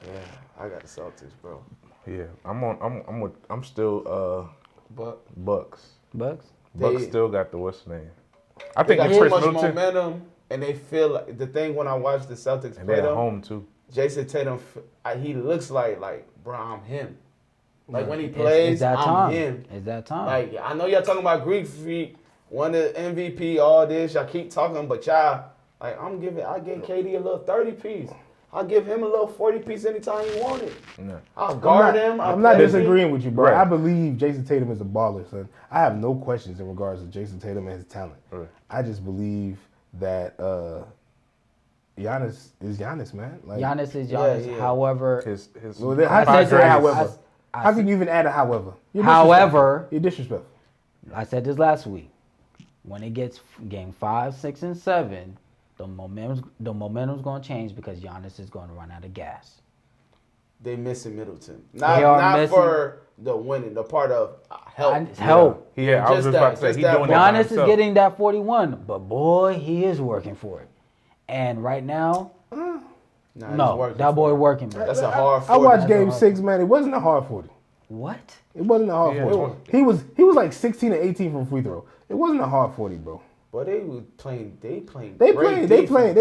[SPEAKER 1] Yeah, I got the Celtics, bro.
[SPEAKER 4] Yeah, I'm still
[SPEAKER 1] But
[SPEAKER 4] Bucks.
[SPEAKER 3] Bucks.
[SPEAKER 4] Bucks
[SPEAKER 1] They-
[SPEAKER 4] still got the what's name? I
[SPEAKER 1] they
[SPEAKER 4] think
[SPEAKER 1] got
[SPEAKER 4] with
[SPEAKER 1] too
[SPEAKER 4] Chris
[SPEAKER 1] much
[SPEAKER 4] Middleton.
[SPEAKER 1] momentum. and they feel like the thing when I watch the Celtics
[SPEAKER 4] And
[SPEAKER 1] play
[SPEAKER 4] they're at
[SPEAKER 1] them,
[SPEAKER 4] home too.
[SPEAKER 1] Jason Tatum, he looks like bro, I'm him. Like when he
[SPEAKER 3] It's
[SPEAKER 1] plays,
[SPEAKER 3] that
[SPEAKER 1] I'm
[SPEAKER 3] time.
[SPEAKER 1] him.
[SPEAKER 3] It's that time.
[SPEAKER 1] Like I know y'all talking about Greek Freak, won the MVP, all this. Y'all keep talking, but y'all, like I gave KD a little 30 piece. I'll give him a little 40 piece anytime he want it.
[SPEAKER 4] No.
[SPEAKER 1] I'll guard him.
[SPEAKER 2] I'm not disagreeing with you, bro.
[SPEAKER 4] Right.
[SPEAKER 2] I believe Jason Tatum is a baller, son. I have no questions in regards to Jason Tatum and his talent.
[SPEAKER 4] Right.
[SPEAKER 2] I just believe that Giannis is Giannis, man. Like,
[SPEAKER 3] Giannis is Giannis.
[SPEAKER 1] yeah.
[SPEAKER 3] However,
[SPEAKER 4] His
[SPEAKER 2] Well, how
[SPEAKER 3] I
[SPEAKER 2] can you
[SPEAKER 3] said
[SPEAKER 2] say
[SPEAKER 3] this-
[SPEAKER 2] however?
[SPEAKER 3] I
[SPEAKER 2] How can you even add a however?
[SPEAKER 3] However,
[SPEAKER 2] You're disrespectful.
[SPEAKER 3] I said this last week. When it gets game 5, 6, and 7, the momentum's going to change because Giannis is going to run out of gas.
[SPEAKER 1] They missing Middleton.
[SPEAKER 3] They are
[SPEAKER 1] Not
[SPEAKER 3] missing-
[SPEAKER 1] for the winning, the part of help.
[SPEAKER 3] Help.
[SPEAKER 4] Yeah, I was
[SPEAKER 1] Just
[SPEAKER 4] just about
[SPEAKER 1] that-
[SPEAKER 4] to say
[SPEAKER 1] just
[SPEAKER 4] he's
[SPEAKER 1] that
[SPEAKER 4] doing it by
[SPEAKER 3] Giannis is
[SPEAKER 4] himself.
[SPEAKER 3] getting that 41, but boy, he is working for it. And right now,
[SPEAKER 1] Nah, he's
[SPEAKER 3] no,
[SPEAKER 1] working
[SPEAKER 3] that
[SPEAKER 1] for
[SPEAKER 3] boy
[SPEAKER 1] it.
[SPEAKER 3] working, bro.
[SPEAKER 1] That's a hard
[SPEAKER 2] I
[SPEAKER 1] 40.
[SPEAKER 2] watched Game 6, man. It wasn't a hard 40.
[SPEAKER 3] What?
[SPEAKER 2] It wasn't a hard
[SPEAKER 4] Yeah,
[SPEAKER 2] 40. He was like 16 and 18 from free throw. It wasn't a hard 40, bro.
[SPEAKER 1] But they playing
[SPEAKER 2] They
[SPEAKER 1] great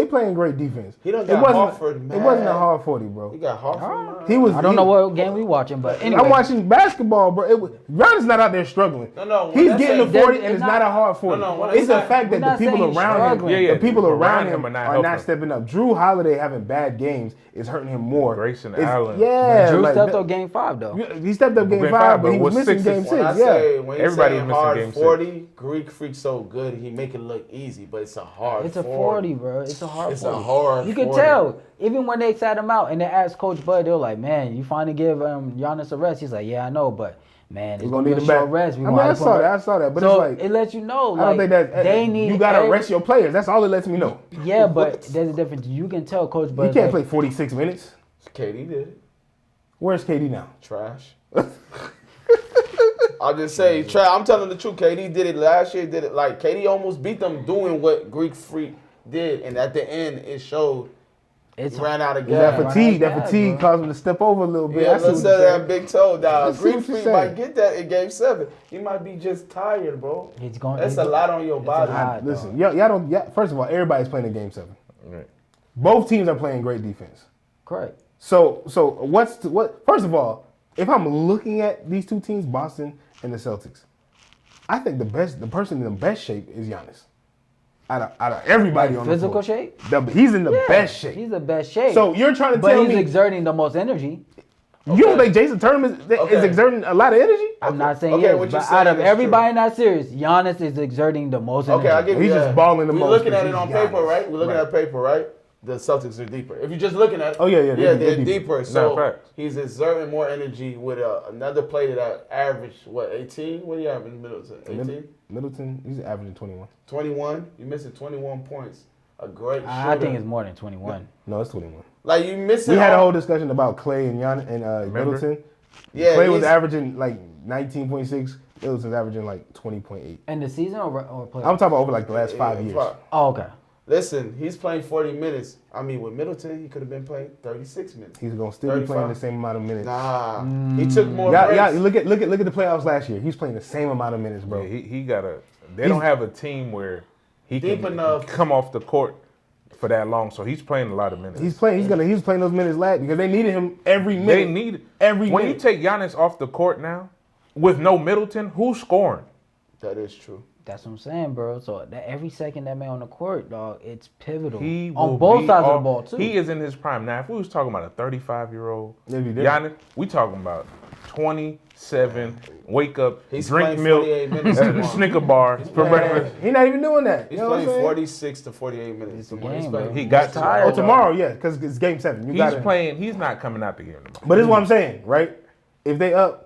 [SPEAKER 2] playing great defense.
[SPEAKER 1] He done
[SPEAKER 2] It
[SPEAKER 1] got
[SPEAKER 2] wasn't
[SPEAKER 1] Horford
[SPEAKER 2] it wasn't a
[SPEAKER 1] mad.
[SPEAKER 2] hard 40, bro.
[SPEAKER 1] He got Hartford.
[SPEAKER 2] He was
[SPEAKER 3] I don't know what game we watching, but anyway.
[SPEAKER 2] I'm watching basketball, bro. Giannis not out there struggling.
[SPEAKER 1] No, when
[SPEAKER 2] He's
[SPEAKER 1] I
[SPEAKER 2] getting
[SPEAKER 1] say-
[SPEAKER 2] the 40,
[SPEAKER 3] It's
[SPEAKER 2] and it's
[SPEAKER 3] not-
[SPEAKER 2] not a hard 40.
[SPEAKER 1] No, when I
[SPEAKER 2] It's the
[SPEAKER 1] say-
[SPEAKER 2] fact
[SPEAKER 3] we're
[SPEAKER 2] that the
[SPEAKER 3] not
[SPEAKER 2] people
[SPEAKER 3] saying
[SPEAKER 2] around him,
[SPEAKER 3] struggling.
[SPEAKER 4] Yeah,
[SPEAKER 2] the people around him
[SPEAKER 4] are not
[SPEAKER 2] are
[SPEAKER 4] helping
[SPEAKER 2] not
[SPEAKER 4] him.
[SPEAKER 2] stepping up. Drew Holiday having bad games is hurting him more.
[SPEAKER 4] Grayson
[SPEAKER 2] It's-
[SPEAKER 4] Allen.
[SPEAKER 2] Yeah,
[SPEAKER 3] Drew
[SPEAKER 2] like
[SPEAKER 3] stepped
[SPEAKER 2] that-
[SPEAKER 3] up game 5, though.
[SPEAKER 2] He stepped up game
[SPEAKER 4] Game
[SPEAKER 2] 5,
[SPEAKER 4] five,
[SPEAKER 2] but
[SPEAKER 4] but
[SPEAKER 2] he was
[SPEAKER 4] was
[SPEAKER 2] missing
[SPEAKER 4] six
[SPEAKER 2] game
[SPEAKER 4] and-
[SPEAKER 2] 6.
[SPEAKER 1] When I
[SPEAKER 2] Yeah.
[SPEAKER 1] say when he's
[SPEAKER 4] Everybody
[SPEAKER 1] saying
[SPEAKER 4] was missing
[SPEAKER 1] hard
[SPEAKER 4] game
[SPEAKER 1] 40, Greek Freak so good he make it look easy, but it's a hard.
[SPEAKER 3] It's a 40, bro. It's a hard
[SPEAKER 1] It's
[SPEAKER 3] 40.
[SPEAKER 1] a hard.
[SPEAKER 3] You can
[SPEAKER 1] 40.
[SPEAKER 3] tell. Even when they sat him out and they asked Coach Bud, they were like, man, you finally give Giannis a rest. He's like, yeah, I know, but man, it's
[SPEAKER 2] We're
[SPEAKER 3] going
[SPEAKER 2] gonna
[SPEAKER 3] to
[SPEAKER 2] need
[SPEAKER 3] be a
[SPEAKER 2] him
[SPEAKER 3] short
[SPEAKER 2] back.
[SPEAKER 3] rest. We
[SPEAKER 2] I mean,
[SPEAKER 3] wanna
[SPEAKER 2] I
[SPEAKER 3] put
[SPEAKER 2] saw
[SPEAKER 3] him-
[SPEAKER 2] that. I saw that, but
[SPEAKER 3] so
[SPEAKER 2] it's like
[SPEAKER 3] it lets you know,
[SPEAKER 2] I don't think that
[SPEAKER 3] they need
[SPEAKER 2] you gotta
[SPEAKER 3] every-
[SPEAKER 2] rest your players. That's all it lets me know.
[SPEAKER 3] Yeah, but there's a difference. You can tell Coach Bud.
[SPEAKER 2] He can't play 46 minutes.
[SPEAKER 1] KD did it.
[SPEAKER 2] Where's KD now?
[SPEAKER 1] Trash. I'll just say, I'm telling the truth. KD did it last year. Did it like KD almost beat them doing what Greek Freak did, and at the end it showed.
[SPEAKER 3] It's
[SPEAKER 1] Ran out of
[SPEAKER 2] That
[SPEAKER 1] gas.
[SPEAKER 2] fatigue,
[SPEAKER 3] Right,
[SPEAKER 2] that fatigue
[SPEAKER 3] bro.
[SPEAKER 2] caused him to step over a little bit.
[SPEAKER 1] Yeah,
[SPEAKER 2] I see
[SPEAKER 1] let's
[SPEAKER 2] what
[SPEAKER 1] say
[SPEAKER 2] you're
[SPEAKER 1] that
[SPEAKER 2] saying.
[SPEAKER 1] big toe down.
[SPEAKER 2] I see
[SPEAKER 1] Greek
[SPEAKER 2] what you're
[SPEAKER 1] Freak
[SPEAKER 2] saying.
[SPEAKER 1] might get that in Game 7. He might be just tired, bro.
[SPEAKER 3] He's going.
[SPEAKER 1] That's a lot on your body.
[SPEAKER 3] lot.
[SPEAKER 2] Listen, y'all don't. First of all, everybody's playing in Game 7.
[SPEAKER 4] Right.
[SPEAKER 2] Both teams are playing great defense.
[SPEAKER 3] Correct.
[SPEAKER 2] So what? First of all, if I'm looking at these two teams, Boston and the Celtics, I think the person in the best shape is Giannis. Out of everybody on
[SPEAKER 3] Physical
[SPEAKER 2] the floor.
[SPEAKER 3] shape?
[SPEAKER 2] He's in the
[SPEAKER 3] Yeah,
[SPEAKER 2] best shape.
[SPEAKER 3] He's the best shape.
[SPEAKER 2] So you're trying to
[SPEAKER 3] but
[SPEAKER 2] tell
[SPEAKER 3] he's
[SPEAKER 2] me
[SPEAKER 3] exerting the most energy.
[SPEAKER 2] you don't think Jason Tatum is
[SPEAKER 1] Okay.
[SPEAKER 2] exerting a lot of energy?
[SPEAKER 3] I'm not saying
[SPEAKER 1] Okay,
[SPEAKER 3] yes,
[SPEAKER 1] what you're
[SPEAKER 3] but out
[SPEAKER 1] saying
[SPEAKER 3] of
[SPEAKER 1] is
[SPEAKER 3] everybody in that series, Giannis is exerting the most energy.
[SPEAKER 1] Okay, I give you
[SPEAKER 2] He's
[SPEAKER 1] that.
[SPEAKER 2] just balling the
[SPEAKER 1] We're
[SPEAKER 2] most
[SPEAKER 1] looking at
[SPEAKER 2] because
[SPEAKER 1] it on
[SPEAKER 2] he's
[SPEAKER 1] paper,
[SPEAKER 2] Giannis.
[SPEAKER 1] right? We're looking at paper, right? The Celtics are deeper. If you're just looking at it,
[SPEAKER 2] Oh, yeah,
[SPEAKER 1] they're
[SPEAKER 2] they're
[SPEAKER 1] deeper.
[SPEAKER 2] deeper.
[SPEAKER 1] So
[SPEAKER 4] facts.
[SPEAKER 1] he's exerting more energy with another player that averaged, 18? What do you average, Middleton? 18?
[SPEAKER 2] Middleton, he's averaging 21.
[SPEAKER 1] 21? You missing 21 points. A great shooter.
[SPEAKER 3] I think it's more than 21.
[SPEAKER 2] No, it's 21.
[SPEAKER 1] like you missing
[SPEAKER 2] We had a
[SPEAKER 1] all-
[SPEAKER 2] whole discussion about Klay and Middleton.
[SPEAKER 1] Yeah,
[SPEAKER 2] Klay was
[SPEAKER 1] he's-
[SPEAKER 2] averaging like 19.6. Middleton's averaging like 20.8.
[SPEAKER 3] In the season or play?
[SPEAKER 2] I'm talking about over like the last 5 years.
[SPEAKER 1] fuck.
[SPEAKER 3] Oh, okay.
[SPEAKER 1] Listen, he's playing 40 minutes. I mean, with Middleton, he could have been playing 36 minutes.
[SPEAKER 2] He's gonna still be playing
[SPEAKER 1] 35.
[SPEAKER 2] the same amount of minutes.
[SPEAKER 1] Nah, he took more
[SPEAKER 2] Yeah,
[SPEAKER 1] breaks.
[SPEAKER 2] look at the playoffs last year. He's playing the same amount of minutes, bro.
[SPEAKER 4] Yeah, he got a. They don't have a team where he
[SPEAKER 1] Deep
[SPEAKER 4] can
[SPEAKER 1] enough.
[SPEAKER 4] come off the court for that long. So he's playing a lot of minutes.
[SPEAKER 2] He's playing those minutes last because they needed him every minute.
[SPEAKER 4] They need
[SPEAKER 2] every
[SPEAKER 4] when
[SPEAKER 2] minute.
[SPEAKER 4] you take Giannis off the court now with no Middleton, who's scoring?
[SPEAKER 1] That is true.
[SPEAKER 3] That's what I'm saying, bro. So that every second that man on the court, dog, it's pivotal.
[SPEAKER 4] He
[SPEAKER 3] on
[SPEAKER 4] will
[SPEAKER 3] both
[SPEAKER 4] be
[SPEAKER 3] sides of
[SPEAKER 4] all-
[SPEAKER 3] the ball, too.
[SPEAKER 4] He is in his prime now. If we was talking about a 35-year-old
[SPEAKER 2] It'd be different.
[SPEAKER 4] Giannis, we talking about 27. Wake up,
[SPEAKER 1] He's
[SPEAKER 4] drink
[SPEAKER 1] playing
[SPEAKER 4] milk,
[SPEAKER 1] 48 minutes tomorrow.
[SPEAKER 4] Snicker bar for breakfast.
[SPEAKER 2] He's not even doing that.
[SPEAKER 1] He's
[SPEAKER 2] You know what I'm
[SPEAKER 1] playing
[SPEAKER 2] saying?
[SPEAKER 1] 46 to 48 minutes.
[SPEAKER 3] a
[SPEAKER 1] Tomorrow. He's
[SPEAKER 3] game,
[SPEAKER 1] playing.
[SPEAKER 3] bro.
[SPEAKER 4] He got to.
[SPEAKER 3] tired.
[SPEAKER 2] Oh, tomorrow, yeah, because it's game 7. You
[SPEAKER 4] He's
[SPEAKER 2] got
[SPEAKER 4] playing. He's not coming out the game tomorrow.
[SPEAKER 2] But this is what I'm saying, right? If they up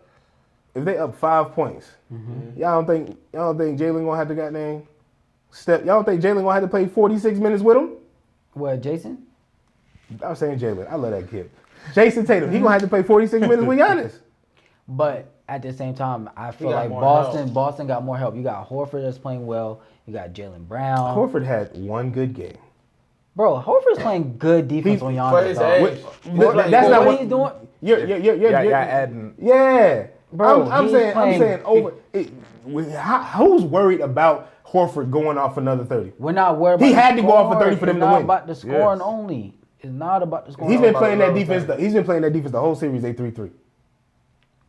[SPEAKER 2] 5 points, y'all don't think Jalen gonna have to goddamn step? Y'all don't think Jalen gonna have to play 46 minutes with him?
[SPEAKER 3] What, Jason?
[SPEAKER 2] I'm saying Jalen. I love that kid. Jason Tatum. He gonna have to play 46 minutes with Giannis.
[SPEAKER 3] But at the same time, I feel
[SPEAKER 1] got
[SPEAKER 3] like
[SPEAKER 1] more
[SPEAKER 3] Boston got more help. You got Horford that's playing well. You got Jalen Brown.
[SPEAKER 2] Horford had one good game.
[SPEAKER 3] Bro, Horford's playing good defense on
[SPEAKER 1] For
[SPEAKER 3] Giannis.
[SPEAKER 1] his
[SPEAKER 3] dog.
[SPEAKER 1] age.
[SPEAKER 2] That's not
[SPEAKER 3] what
[SPEAKER 2] what
[SPEAKER 3] he's doing.
[SPEAKER 2] You're
[SPEAKER 4] Y'all adding.
[SPEAKER 2] Yeah,
[SPEAKER 3] Bro,
[SPEAKER 2] I'm
[SPEAKER 3] he's
[SPEAKER 2] saying
[SPEAKER 3] playing-
[SPEAKER 2] over. who's worried about Horford going off another 30?
[SPEAKER 3] We're not worried about
[SPEAKER 2] He
[SPEAKER 3] the
[SPEAKER 2] had to go off for 30 for them
[SPEAKER 3] It's
[SPEAKER 2] to
[SPEAKER 3] not
[SPEAKER 2] win.
[SPEAKER 3] about the scoring
[SPEAKER 4] Yes.
[SPEAKER 3] only. It's not about the scoring.
[SPEAKER 2] He's been
[SPEAKER 1] about
[SPEAKER 2] playing that
[SPEAKER 1] another
[SPEAKER 2] defense.
[SPEAKER 1] thing.
[SPEAKER 2] He's been playing that defense the whole series. They 3-3.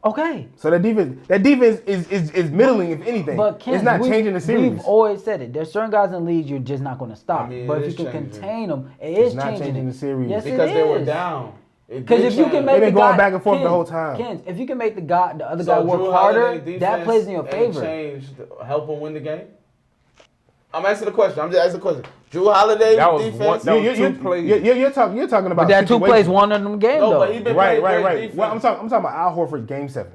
[SPEAKER 3] Okay.
[SPEAKER 2] So that defense is middling, if anything.
[SPEAKER 3] But Ken,
[SPEAKER 2] it's not changing the series.
[SPEAKER 3] We've always said it. There's certain guys in the league you're just not going to stop.
[SPEAKER 1] I mean,
[SPEAKER 3] but
[SPEAKER 1] it
[SPEAKER 3] if you
[SPEAKER 1] is
[SPEAKER 3] can
[SPEAKER 1] changing.
[SPEAKER 3] contain them, it
[SPEAKER 2] It's
[SPEAKER 3] is
[SPEAKER 2] not changing the series.
[SPEAKER 3] Yes,
[SPEAKER 1] Because
[SPEAKER 3] it
[SPEAKER 1] they were
[SPEAKER 3] is.
[SPEAKER 1] down.
[SPEAKER 3] Because if you can make
[SPEAKER 2] They've been
[SPEAKER 3] the
[SPEAKER 2] going
[SPEAKER 3] guy,
[SPEAKER 2] back and forth the
[SPEAKER 3] Ken,
[SPEAKER 2] whole time.
[SPEAKER 3] Ken, if you can make the other
[SPEAKER 1] So
[SPEAKER 3] guy work
[SPEAKER 1] Drew
[SPEAKER 3] harder,
[SPEAKER 1] Holiday
[SPEAKER 3] that
[SPEAKER 1] defense
[SPEAKER 3] plays in your
[SPEAKER 1] ain't
[SPEAKER 3] favor.
[SPEAKER 1] changed, help him win the game. I'm asking the question. I'm just asking the question. Drew Holiday
[SPEAKER 4] That was
[SPEAKER 1] defense.
[SPEAKER 4] one- that was two plays.
[SPEAKER 2] You're talking about.
[SPEAKER 3] But that 2
[SPEAKER 2] situations.
[SPEAKER 3] plays one of them games
[SPEAKER 1] No,
[SPEAKER 3] though.
[SPEAKER 1] but he been
[SPEAKER 2] Right.
[SPEAKER 1] playing great defense.
[SPEAKER 2] Well, I'm talking about Al Horford Game 7.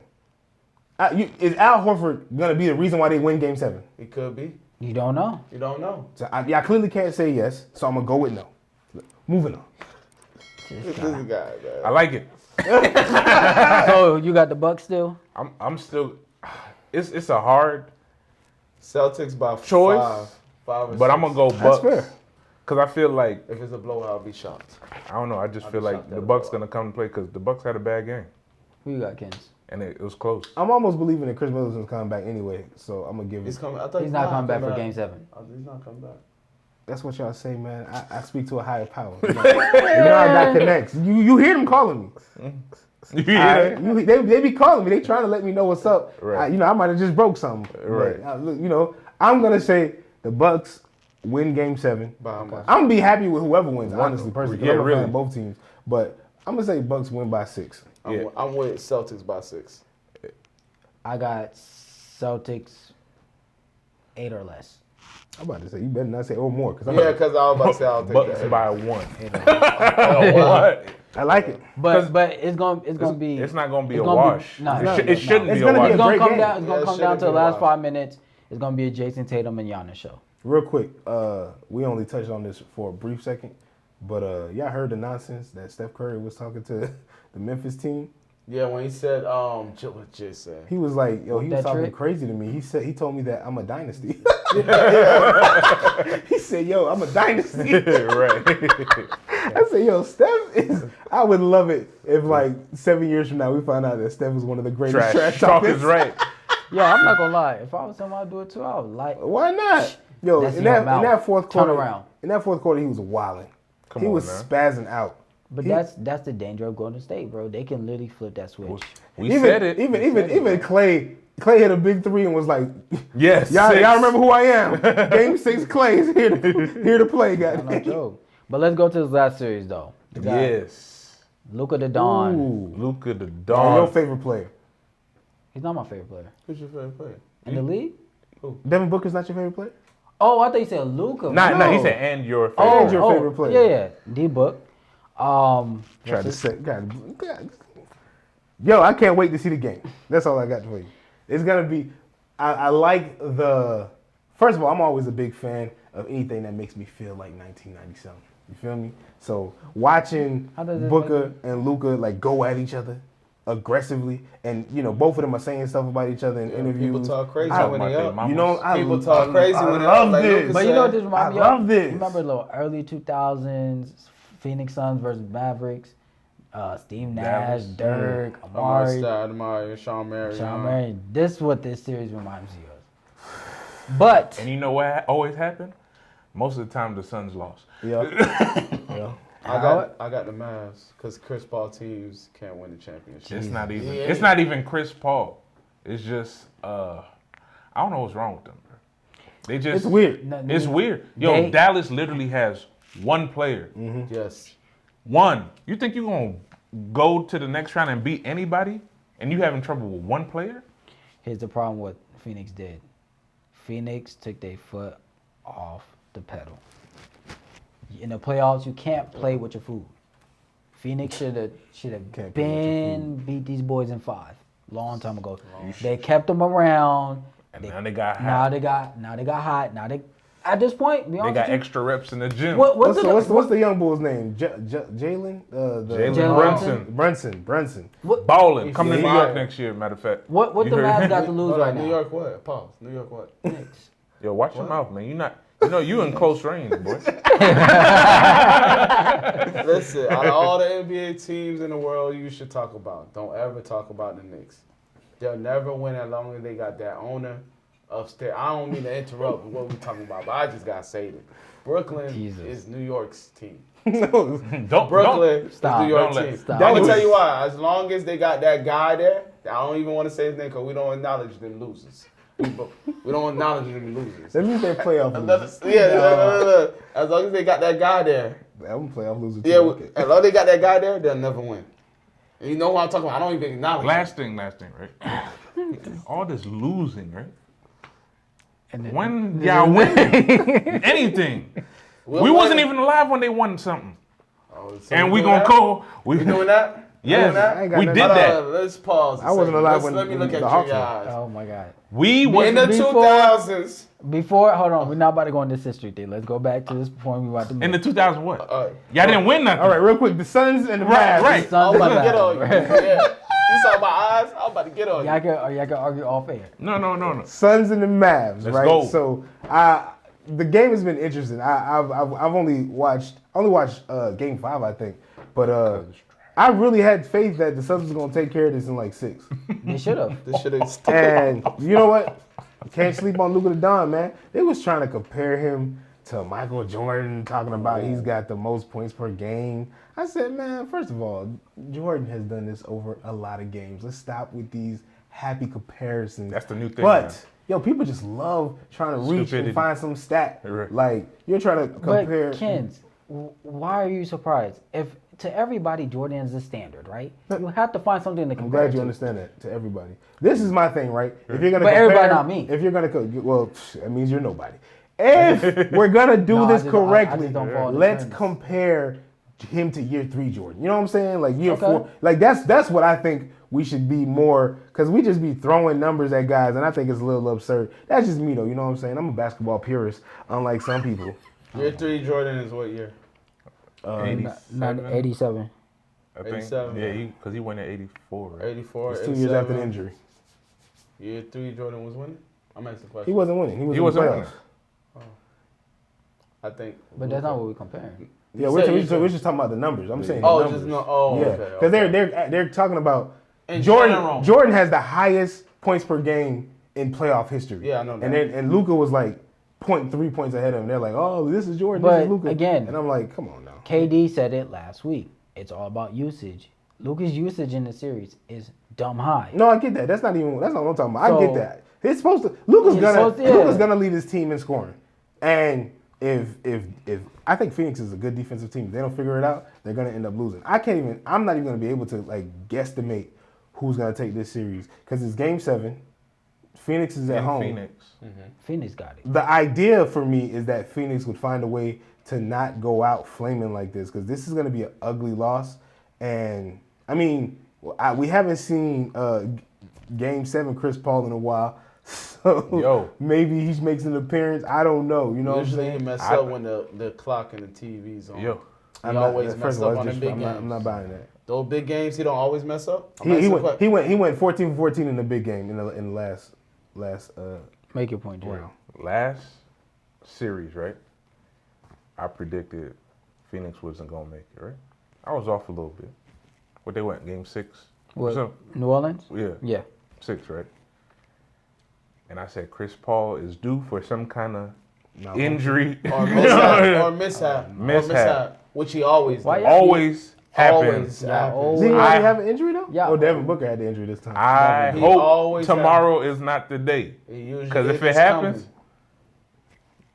[SPEAKER 2] Is Al Horford gonna be the reason why they win Game 7?
[SPEAKER 1] He could be.
[SPEAKER 3] You don't know.
[SPEAKER 1] You don't know.
[SPEAKER 2] So I clearly can't say yes, so I'm gonna go with no. Moving on.
[SPEAKER 1] This guy, man.
[SPEAKER 4] I like it.
[SPEAKER 3] So you got the Bucks still?
[SPEAKER 4] I'm still. It's a hard
[SPEAKER 1] Celtics by
[SPEAKER 4] choice,
[SPEAKER 1] five or
[SPEAKER 4] but I'm
[SPEAKER 1] six.
[SPEAKER 4] gonna go Bucks.
[SPEAKER 2] fair.
[SPEAKER 4] Cause I feel like
[SPEAKER 1] If it's a blowout, I'll be shocked.
[SPEAKER 4] I don't know. I just
[SPEAKER 1] I'll
[SPEAKER 4] feel
[SPEAKER 1] be
[SPEAKER 4] like
[SPEAKER 1] shocked
[SPEAKER 4] the
[SPEAKER 1] at a
[SPEAKER 4] Bucks
[SPEAKER 1] blowout.
[SPEAKER 4] gonna come to play because the Bucks had a bad game
[SPEAKER 3] Who you got, Kens?
[SPEAKER 4] and it was close.
[SPEAKER 2] I'm almost believing that Chris Middleton's coming back anyway, so I'm gonna give
[SPEAKER 1] He's
[SPEAKER 2] it.
[SPEAKER 1] coming. I thought
[SPEAKER 3] He's not coming back for Game 7.
[SPEAKER 1] He's not coming back.
[SPEAKER 2] That's what y'all say, man. I speak to a higher power. You know I got connects. You hear them calling me.
[SPEAKER 4] You hear that?
[SPEAKER 2] They be calling me. They trying to let me know what's up.
[SPEAKER 4] Right.
[SPEAKER 2] I might have just broke something.
[SPEAKER 4] Right.
[SPEAKER 2] But, look, I'm gonna say the Bucks win Game 7.
[SPEAKER 1] By how much?
[SPEAKER 2] I'm gonna be happy with whoever wins, honestly, personally. 'Cause
[SPEAKER 4] Yeah,
[SPEAKER 2] I'm a fan
[SPEAKER 4] really.
[SPEAKER 2] of both teams. But I'm gonna say Bucks win by 6.
[SPEAKER 4] Yeah.
[SPEAKER 1] I'm with Celtics by 6.
[SPEAKER 3] I got Celtics 8 or less.
[SPEAKER 2] I'm about to say you better not say or more, because
[SPEAKER 1] Yeah, because I was about to say I'll take
[SPEAKER 4] Bucks
[SPEAKER 1] that.
[SPEAKER 4] by 1.
[SPEAKER 3] 8 or less.
[SPEAKER 4] What?
[SPEAKER 2] I like it.
[SPEAKER 3] But it's gonna be.
[SPEAKER 4] It's not gonna be
[SPEAKER 3] it's
[SPEAKER 4] a
[SPEAKER 3] gonna
[SPEAKER 4] wash.
[SPEAKER 3] no,
[SPEAKER 4] It shouldn't
[SPEAKER 2] It's
[SPEAKER 4] be a
[SPEAKER 2] gonna be
[SPEAKER 4] wash.
[SPEAKER 3] It's gonna
[SPEAKER 2] great
[SPEAKER 3] come
[SPEAKER 2] game.
[SPEAKER 3] down. It's
[SPEAKER 1] Yeah,
[SPEAKER 3] gonna
[SPEAKER 1] it
[SPEAKER 3] come
[SPEAKER 1] shouldn't
[SPEAKER 3] down to the
[SPEAKER 1] be a
[SPEAKER 3] last
[SPEAKER 1] wash.
[SPEAKER 3] 5 minutes. It's gonna be a Jason Tatum and Giannis show.
[SPEAKER 2] Real quick, we only touched on this for a brief second, but y'all heard the nonsense that Steph Curry was talking to the Memphis team.
[SPEAKER 1] Yeah, when he said, what Jay said.
[SPEAKER 2] He was like, yo, he was
[SPEAKER 3] That
[SPEAKER 2] talking
[SPEAKER 3] trick?
[SPEAKER 2] crazy to me. He told me that I'm a dynasty. He said, yo, I'm a dynasty.
[SPEAKER 4] Right.
[SPEAKER 2] I said, yo, Steph is. I would love it if like 7 years from now we find out that Steph is one of the greatest trash
[SPEAKER 4] Talk
[SPEAKER 2] talkers.
[SPEAKER 4] is right.
[SPEAKER 3] Yeah, I'm not gonna lie. If I was him, I'd do it too. I would like.
[SPEAKER 2] Why not? Yo,
[SPEAKER 3] That's
[SPEAKER 2] in
[SPEAKER 3] your
[SPEAKER 2] that
[SPEAKER 3] mouth.
[SPEAKER 2] fourth
[SPEAKER 3] Turn
[SPEAKER 2] quarter,
[SPEAKER 3] around.
[SPEAKER 2] in that fourth quarter, he was wilding.
[SPEAKER 4] Come
[SPEAKER 2] He
[SPEAKER 4] on,
[SPEAKER 2] was
[SPEAKER 4] man.
[SPEAKER 2] spazzing out.
[SPEAKER 3] But that's the danger of Golden State, bro. They can literally flip that switch.
[SPEAKER 4] We said it.
[SPEAKER 2] Even Klay hit a big 3 and was like,
[SPEAKER 4] Yes.
[SPEAKER 2] y'all
[SPEAKER 4] 6.
[SPEAKER 2] remember who I am? Game 6, Klay is here to play,
[SPEAKER 3] No
[SPEAKER 2] guys.
[SPEAKER 3] joke. But let's go to this last series though.
[SPEAKER 4] Yes.
[SPEAKER 3] Luka the Don.
[SPEAKER 2] Ooh.
[SPEAKER 4] Luka the
[SPEAKER 2] Oh, your
[SPEAKER 4] Don.
[SPEAKER 2] favorite player.
[SPEAKER 3] He's not my favorite player
[SPEAKER 1] Who's your favorite player?
[SPEAKER 3] in the league.
[SPEAKER 2] Devin Booker's not your favorite player?
[SPEAKER 3] Oh, I thought you said Luka.
[SPEAKER 4] No, he
[SPEAKER 2] No.
[SPEAKER 4] said and your favorite.
[SPEAKER 2] And your favorite player.
[SPEAKER 3] Yeah. D Book.
[SPEAKER 2] Tried to say, God. Yo, I can't wait to see the game. That's all I got for you. It's gonna be. I like the. First of all, I'm always a big fan of anything that makes me feel like 1997. You feel me? So watching
[SPEAKER 3] How does it
[SPEAKER 2] Booker and Luka like go at each other aggressively, and both of them are saying stuff about each other in interviews.
[SPEAKER 1] People talk crazy
[SPEAKER 2] I-
[SPEAKER 1] when they up.
[SPEAKER 2] People
[SPEAKER 1] talk crazy when they
[SPEAKER 2] love
[SPEAKER 1] up. Like
[SPEAKER 2] this.
[SPEAKER 1] Luka
[SPEAKER 3] But you
[SPEAKER 1] said.
[SPEAKER 3] know what this reminds me
[SPEAKER 2] I
[SPEAKER 3] of?
[SPEAKER 2] love this.
[SPEAKER 3] You remember the little early 2000s Phoenix Suns versus Mavericks? Steve Nash,
[SPEAKER 4] Dallas.
[SPEAKER 3] Dirk,
[SPEAKER 1] Amari
[SPEAKER 3] Amari,
[SPEAKER 1] Stoudemire, Amari, Sean Marion.
[SPEAKER 3] Sean Marion. This is what this series reminds me of. But
[SPEAKER 4] And you know what always happened? Most of the time the Suns lost.
[SPEAKER 2] Yeah. Yeah.
[SPEAKER 1] I got the Mavs because Chris Paul teams can't win the championship.
[SPEAKER 4] It's not even.
[SPEAKER 1] Yeah.
[SPEAKER 4] It's not even Chris Paul. It's just. I don't know what's wrong with them. Bro. They just.
[SPEAKER 2] It's weird.
[SPEAKER 4] It's weird. Yo,
[SPEAKER 3] They-
[SPEAKER 4] Dallas literally has one player.
[SPEAKER 1] Yes.
[SPEAKER 4] One. You think you're gonna go to the next round and beat anybody, and you having trouble with one player?
[SPEAKER 3] here's the problem what Phoenix did. Phoenix took their foot off the pedal. In the playoffs, you can't play with your food. Phoenix should have
[SPEAKER 2] Can't play with
[SPEAKER 3] been beat these boys in 5 long time ago. They kept them around.
[SPEAKER 4] And now they got
[SPEAKER 3] Now
[SPEAKER 4] hot.
[SPEAKER 3] they got hot. Now they at this point, be
[SPEAKER 4] They
[SPEAKER 3] honest
[SPEAKER 4] got
[SPEAKER 3] with you,
[SPEAKER 4] extra reps in the gym.
[SPEAKER 2] What's the young bull's name? Jalen?
[SPEAKER 4] Jalen Brunson.
[SPEAKER 2] Brunson.
[SPEAKER 4] Balling. Come to New
[SPEAKER 1] Yeah.
[SPEAKER 4] York next year, matter of fact.
[SPEAKER 3] what
[SPEAKER 4] You
[SPEAKER 3] the
[SPEAKER 4] heard
[SPEAKER 3] Mavs
[SPEAKER 4] me?
[SPEAKER 3] got to lose
[SPEAKER 1] Hold
[SPEAKER 3] right
[SPEAKER 1] on,
[SPEAKER 3] now?
[SPEAKER 1] New York what? Pause. New York what?
[SPEAKER 3] Knicks.
[SPEAKER 4] Yo, watch your mouth, man. You in close range, boy.
[SPEAKER 1] Listen, out of all the NBA teams in the world you should talk about, don't ever talk about the Knicks. They'll never win as long as they got that owner upstairs. I don't mean to interrupt what we're talking about, but I just got to say it. Brooklyn is New York's team. Brooklyn is New York's team. I'm going to tell you why. As long as they got that guy there, I don't even want to say his name because we don't acknowledge them losers. We don't acknowledge them losers.
[SPEAKER 2] That means they're playoff losers.
[SPEAKER 1] As long as they got that guy there.
[SPEAKER 2] I'm playoff loser too.
[SPEAKER 1] Yeah, as long as they got that guy there, they'll never win. And you know what I'm talking about? I don't even acknowledge
[SPEAKER 4] Last thing, right? All this losing, right? And when y'all win anything, we wasn't even alive when they won something.
[SPEAKER 1] So
[SPEAKER 4] and we gonna go.
[SPEAKER 1] We doing that?
[SPEAKER 4] Yes, we did that.
[SPEAKER 1] Let's pause.
[SPEAKER 2] I wasn't alive when
[SPEAKER 1] let me look at
[SPEAKER 2] the
[SPEAKER 1] your
[SPEAKER 2] Hawks
[SPEAKER 1] eyes.
[SPEAKER 3] Oh my God.
[SPEAKER 4] We was
[SPEAKER 1] in the 2000s.
[SPEAKER 3] Hold on, we're not about to go on this history thing. Let's go back to this point we about to make.
[SPEAKER 4] In the 2000 what? Y'all didn't win nothing.
[SPEAKER 2] All right, real quick, the Suns and the Mavs.
[SPEAKER 4] Right.
[SPEAKER 1] I'm about to get on you. Yeah. You saw my eyes? I'm about to get on you.
[SPEAKER 3] Y'all can argue off air.
[SPEAKER 4] No.
[SPEAKER 2] Suns and the Mavs,
[SPEAKER 4] Let's
[SPEAKER 2] right?
[SPEAKER 4] go.
[SPEAKER 2] So the game has been interesting. I've only watched Game 5, I think, but I really had faith that the Suns was gonna take care of this in like 6.
[SPEAKER 3] They should have.
[SPEAKER 2] And you know what? Can't sleep on Luka the Don, man. They was trying to compare him to Michael Jordan, talking about he's got the most points per game. I said, man, first of all, Jordan has done this over a lot of games. Let's stop with these happy comparisons.
[SPEAKER 4] That's the new thing.
[SPEAKER 2] But yo, people just love trying to reach and find some stat.
[SPEAKER 4] Right.
[SPEAKER 2] Like you're trying to compare.
[SPEAKER 3] But Kens, why are you surprised? If to everybody Jordan is the standard, right? You have to find something to compare.
[SPEAKER 2] I'm glad you understand that. To everybody, this is my thing, right? If you're gonna,
[SPEAKER 3] but everybody not me.
[SPEAKER 2] If you're gonna, well, that means you're nobody. If we're gonna do this correctly, let's compare him to year 3 Jordan. You know what I'm saying? Like year 4. Like that's what I think we should be more, because we just be throwing numbers at guys, and I think it's a little absurd. That's just me though. You know what I'm saying? I'm a basketball purist, unlike some people.
[SPEAKER 1] Year 3 Jordan is what year?
[SPEAKER 3] 87.
[SPEAKER 4] I think.
[SPEAKER 1] 87.
[SPEAKER 4] Yeah, because he went at 84. Right?
[SPEAKER 1] 84.
[SPEAKER 2] It's 2 years after the injury.
[SPEAKER 1] Year 3 Jordan was winning. I'm asking a question.
[SPEAKER 2] He wasn't winning. He
[SPEAKER 4] wasn't
[SPEAKER 2] in the
[SPEAKER 4] winning.
[SPEAKER 2] playoffs.
[SPEAKER 1] I think.
[SPEAKER 3] But that's not what we're comparing.
[SPEAKER 2] Yeah, we're just talking about the numbers. I'm saying.
[SPEAKER 1] Oh,
[SPEAKER 2] the numbers.
[SPEAKER 1] just no. Oh,
[SPEAKER 2] yeah.
[SPEAKER 1] okay.
[SPEAKER 2] Because they're talking about
[SPEAKER 1] in
[SPEAKER 2] Jordan.
[SPEAKER 1] General.
[SPEAKER 2] Jordan has the highest points per game in playoff history.
[SPEAKER 1] Yeah, I know that.
[SPEAKER 2] And Luka was like 0.3 points ahead of him. They're like, oh, this is Jordan.
[SPEAKER 3] But
[SPEAKER 2] this is Luka.
[SPEAKER 3] again,
[SPEAKER 2] and I'm like, come on now.
[SPEAKER 3] KD said it last week. It's all about usage. Luka's usage in the series is dumb high.
[SPEAKER 2] No, I get that. That's not what I'm talking about.
[SPEAKER 3] So,
[SPEAKER 2] I get that. It's supposed to. Luka's gonna lead his team in scoring. And if I think Phoenix is a good defensive team, if they don't figure it out, they're gonna end up losing. I'm not even gonna be able to like guesstimate who's gonna take this series because it's Game 7. Phoenix is at home.
[SPEAKER 3] Phoenix got it.
[SPEAKER 2] The idea for me is that Phoenix would find a way to not go out flaming like this because this is going to be an ugly loss. And, I mean, we haven't seen Game 7 Chris Paul in a while. So maybe he makes an appearance. I don't know. You know
[SPEAKER 1] Usually
[SPEAKER 2] what I'm saying?
[SPEAKER 1] he mess up when the clock and the TV's on.
[SPEAKER 4] Yo.
[SPEAKER 1] He always mess up on the big games.
[SPEAKER 2] I'm not buying that.
[SPEAKER 1] Those big games, he don't always mess up?
[SPEAKER 2] He went 14 for 14 in the big game in the last
[SPEAKER 3] Make your point, Jerry.
[SPEAKER 4] Last series, right? I predicted Phoenix wasn't gonna make it, right? I was off a little bit. What they went, Game 6?
[SPEAKER 3] What, New Orleans?
[SPEAKER 4] Yeah. 6, right? And I said Chris Paul is due for some kind of injury
[SPEAKER 1] or mishap, which he always does.
[SPEAKER 4] Always happens.
[SPEAKER 2] Did he already have an injury though?
[SPEAKER 3] Yeah.
[SPEAKER 2] Oh, Devin Booker had the injury this time.
[SPEAKER 4] I hope tomorrow is not the day. Because if it happens,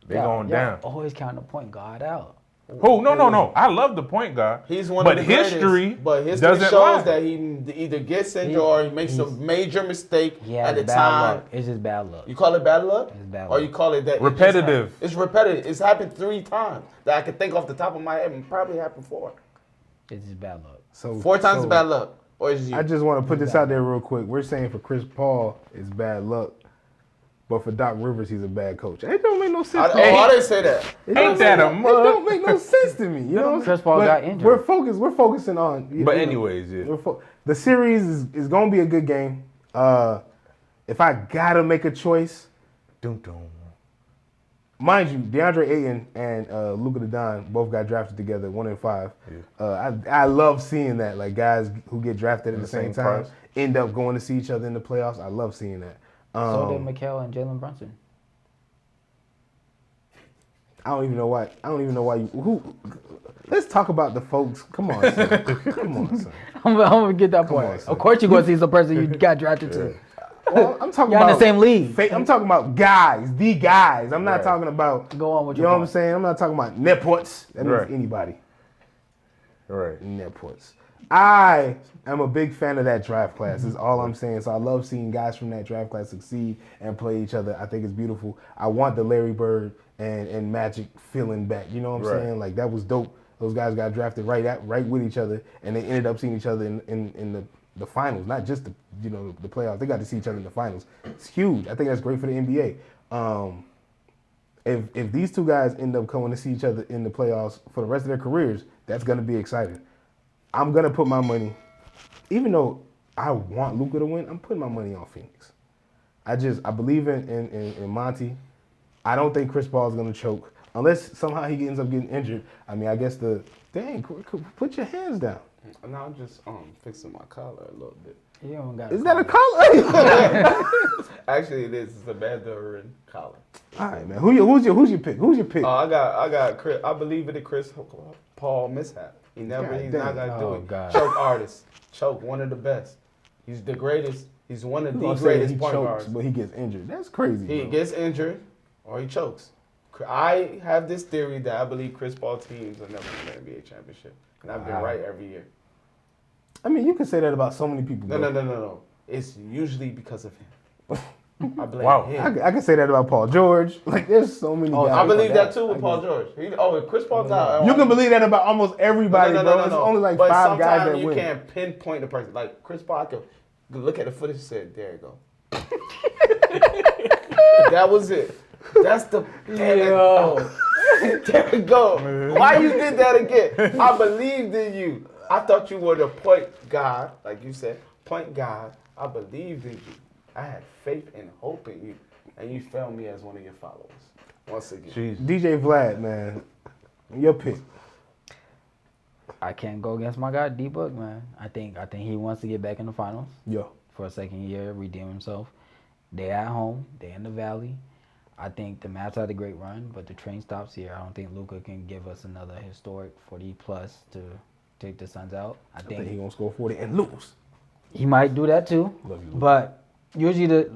[SPEAKER 4] they're going down.
[SPEAKER 3] Always counting the point guard out.
[SPEAKER 4] Who? No. I love the point guard.
[SPEAKER 1] He's one of the greatest. But history
[SPEAKER 4] doesn't
[SPEAKER 1] shows
[SPEAKER 4] lie.
[SPEAKER 1] that he either gets injured or he makes a major mistake at the time.
[SPEAKER 3] Luck. It's just bad luck.
[SPEAKER 1] You call it bad luck?
[SPEAKER 3] It's bad luck.
[SPEAKER 1] Or you call it that
[SPEAKER 4] repetitive.
[SPEAKER 1] It's repetitive. It's happened 3 times that I can think off the top of my head and probably happened 4.
[SPEAKER 3] It's just bad luck.
[SPEAKER 2] So
[SPEAKER 1] 4 times is bad luck. Or is you?
[SPEAKER 2] I just want to put this out there real quick. We're saying for Chris Paul, it's bad luck. But for Doc Rivers, he's a bad coach. It don't make no sense.
[SPEAKER 1] I didn't say that.
[SPEAKER 4] Ain't that a mug?
[SPEAKER 2] It don't make no sense to me. You know,
[SPEAKER 3] Chris Paul got injured.
[SPEAKER 2] We're focusing on.
[SPEAKER 4] But anyways, yeah.
[SPEAKER 2] The series is going to be a good game. If I gotta make a choice, mind you, DeAndre Ayton and Luka Doncic both got drafted together, 1 and 5.
[SPEAKER 4] Yeah.
[SPEAKER 2] I love seeing that, like guys who get drafted at the same time
[SPEAKER 4] price.
[SPEAKER 2] end up going to see each other in the playoffs. I love seeing that.
[SPEAKER 3] So did Mikal and Jalen Brunson.
[SPEAKER 2] I don't even know why you. Let's talk about the folks. Come on, son. Come on, son.
[SPEAKER 3] I'm gonna get that
[SPEAKER 2] Come
[SPEAKER 3] point.
[SPEAKER 2] on, son.
[SPEAKER 3] Of course, you're gonna see some person you got drafted to.
[SPEAKER 2] Well, I'm talking
[SPEAKER 3] Y'all in
[SPEAKER 2] about
[SPEAKER 3] the same league.
[SPEAKER 2] I'm talking about guys, the guys. I'm not
[SPEAKER 4] Right.
[SPEAKER 2] talking about.
[SPEAKER 3] Go on with
[SPEAKER 2] You
[SPEAKER 3] your
[SPEAKER 2] know what I'm
[SPEAKER 3] point.
[SPEAKER 2] saying? I'm not talking about netports. That means
[SPEAKER 4] Right.
[SPEAKER 2] anybody.
[SPEAKER 4] Right.
[SPEAKER 2] Netports. I am a big fan of that draft class. Is all I'm saying. So I love seeing guys from that draft class succeed and play each other. I think it's beautiful. I want the Larry Bird and Magic feeling back. You know what I'm
[SPEAKER 4] Right.
[SPEAKER 2] saying? Like that was dope. Those guys got drafted right with each other, and they ended up seeing each other in the finals, not just the playoffs. They got to see each other in the finals. It's huge. I think that's great for the NBA. If these two guys end up coming to see each other in the playoffs for the rest of their careers, that's gonna be exciting. I'm gonna put my money, even though I want Luka to win, I'm putting my money on Phoenix. I believe in Monty. I don't think Chris Paul is gonna choke unless somehow he ends up getting injured. I mean, I guess put your hands down.
[SPEAKER 1] Now I'm just fixing my collar a little bit.
[SPEAKER 3] You don't got
[SPEAKER 2] Is that a collar?
[SPEAKER 1] Actually, it is. It's a Mandarin collar.
[SPEAKER 2] All right, man. Who's your pick? Who's your pick?
[SPEAKER 1] I got Chris. I believe in the Chris Paul mishap. He's not
[SPEAKER 2] damn.
[SPEAKER 1] gonna do
[SPEAKER 3] Oh,
[SPEAKER 1] it.
[SPEAKER 3] God.
[SPEAKER 1] Choke artist. Choke, one of the best. He's the greatest. He's one of
[SPEAKER 2] You
[SPEAKER 1] the
[SPEAKER 2] gonna say
[SPEAKER 1] greatest
[SPEAKER 2] he
[SPEAKER 1] point
[SPEAKER 2] chokes,
[SPEAKER 1] guards.
[SPEAKER 2] but he gets injured. That's crazy.
[SPEAKER 1] He
[SPEAKER 2] bro.
[SPEAKER 1] gets injured or he chokes. I have this theory that I believe Chris Paul teams are never win an NBA championship, and I've been right every year.
[SPEAKER 2] I mean, you can say that about so many people. bro.
[SPEAKER 1] No. It's usually because of him. I blame
[SPEAKER 4] Wow.
[SPEAKER 1] him.
[SPEAKER 2] I can say that about Paul George. Like, there's so many guys.
[SPEAKER 1] I believe that
[SPEAKER 2] like
[SPEAKER 1] too with
[SPEAKER 2] I
[SPEAKER 1] Paul
[SPEAKER 2] guess.
[SPEAKER 1] George. If Chris Paul's out.
[SPEAKER 2] You can believe that about almost everybody, bro. It's only like
[SPEAKER 1] but
[SPEAKER 2] 5 guys that
[SPEAKER 1] sometimes you
[SPEAKER 2] win.
[SPEAKER 1] can't pinpoint the person. Like Chris Paul, I could look at the footage and say, there you go. That was it. That's the
[SPEAKER 3] Yo.
[SPEAKER 1] There we go. Why you did that again? I believed in you. I thought you were the point guard, like you said, point guard. I believed in you. I had faith and hope in you, and you failed me as one of your followers. Once again.
[SPEAKER 4] Jesus.
[SPEAKER 2] DJ Vlad, man. Your pick.
[SPEAKER 3] I can't go against my guy D-Book, man. I think he wants to get back in the finals
[SPEAKER 2] Yo.
[SPEAKER 3] for a second year, redeem himself. They at home. They in the Valley. I think the Mavs had a great run, but the train stops here. I don't think Luka can give us another historic 40+ to take the Suns out. I
[SPEAKER 2] I think
[SPEAKER 3] think
[SPEAKER 2] he gonna score 40 and lose.
[SPEAKER 3] he might do that too.
[SPEAKER 2] Love you, Luka.
[SPEAKER 3] But usually the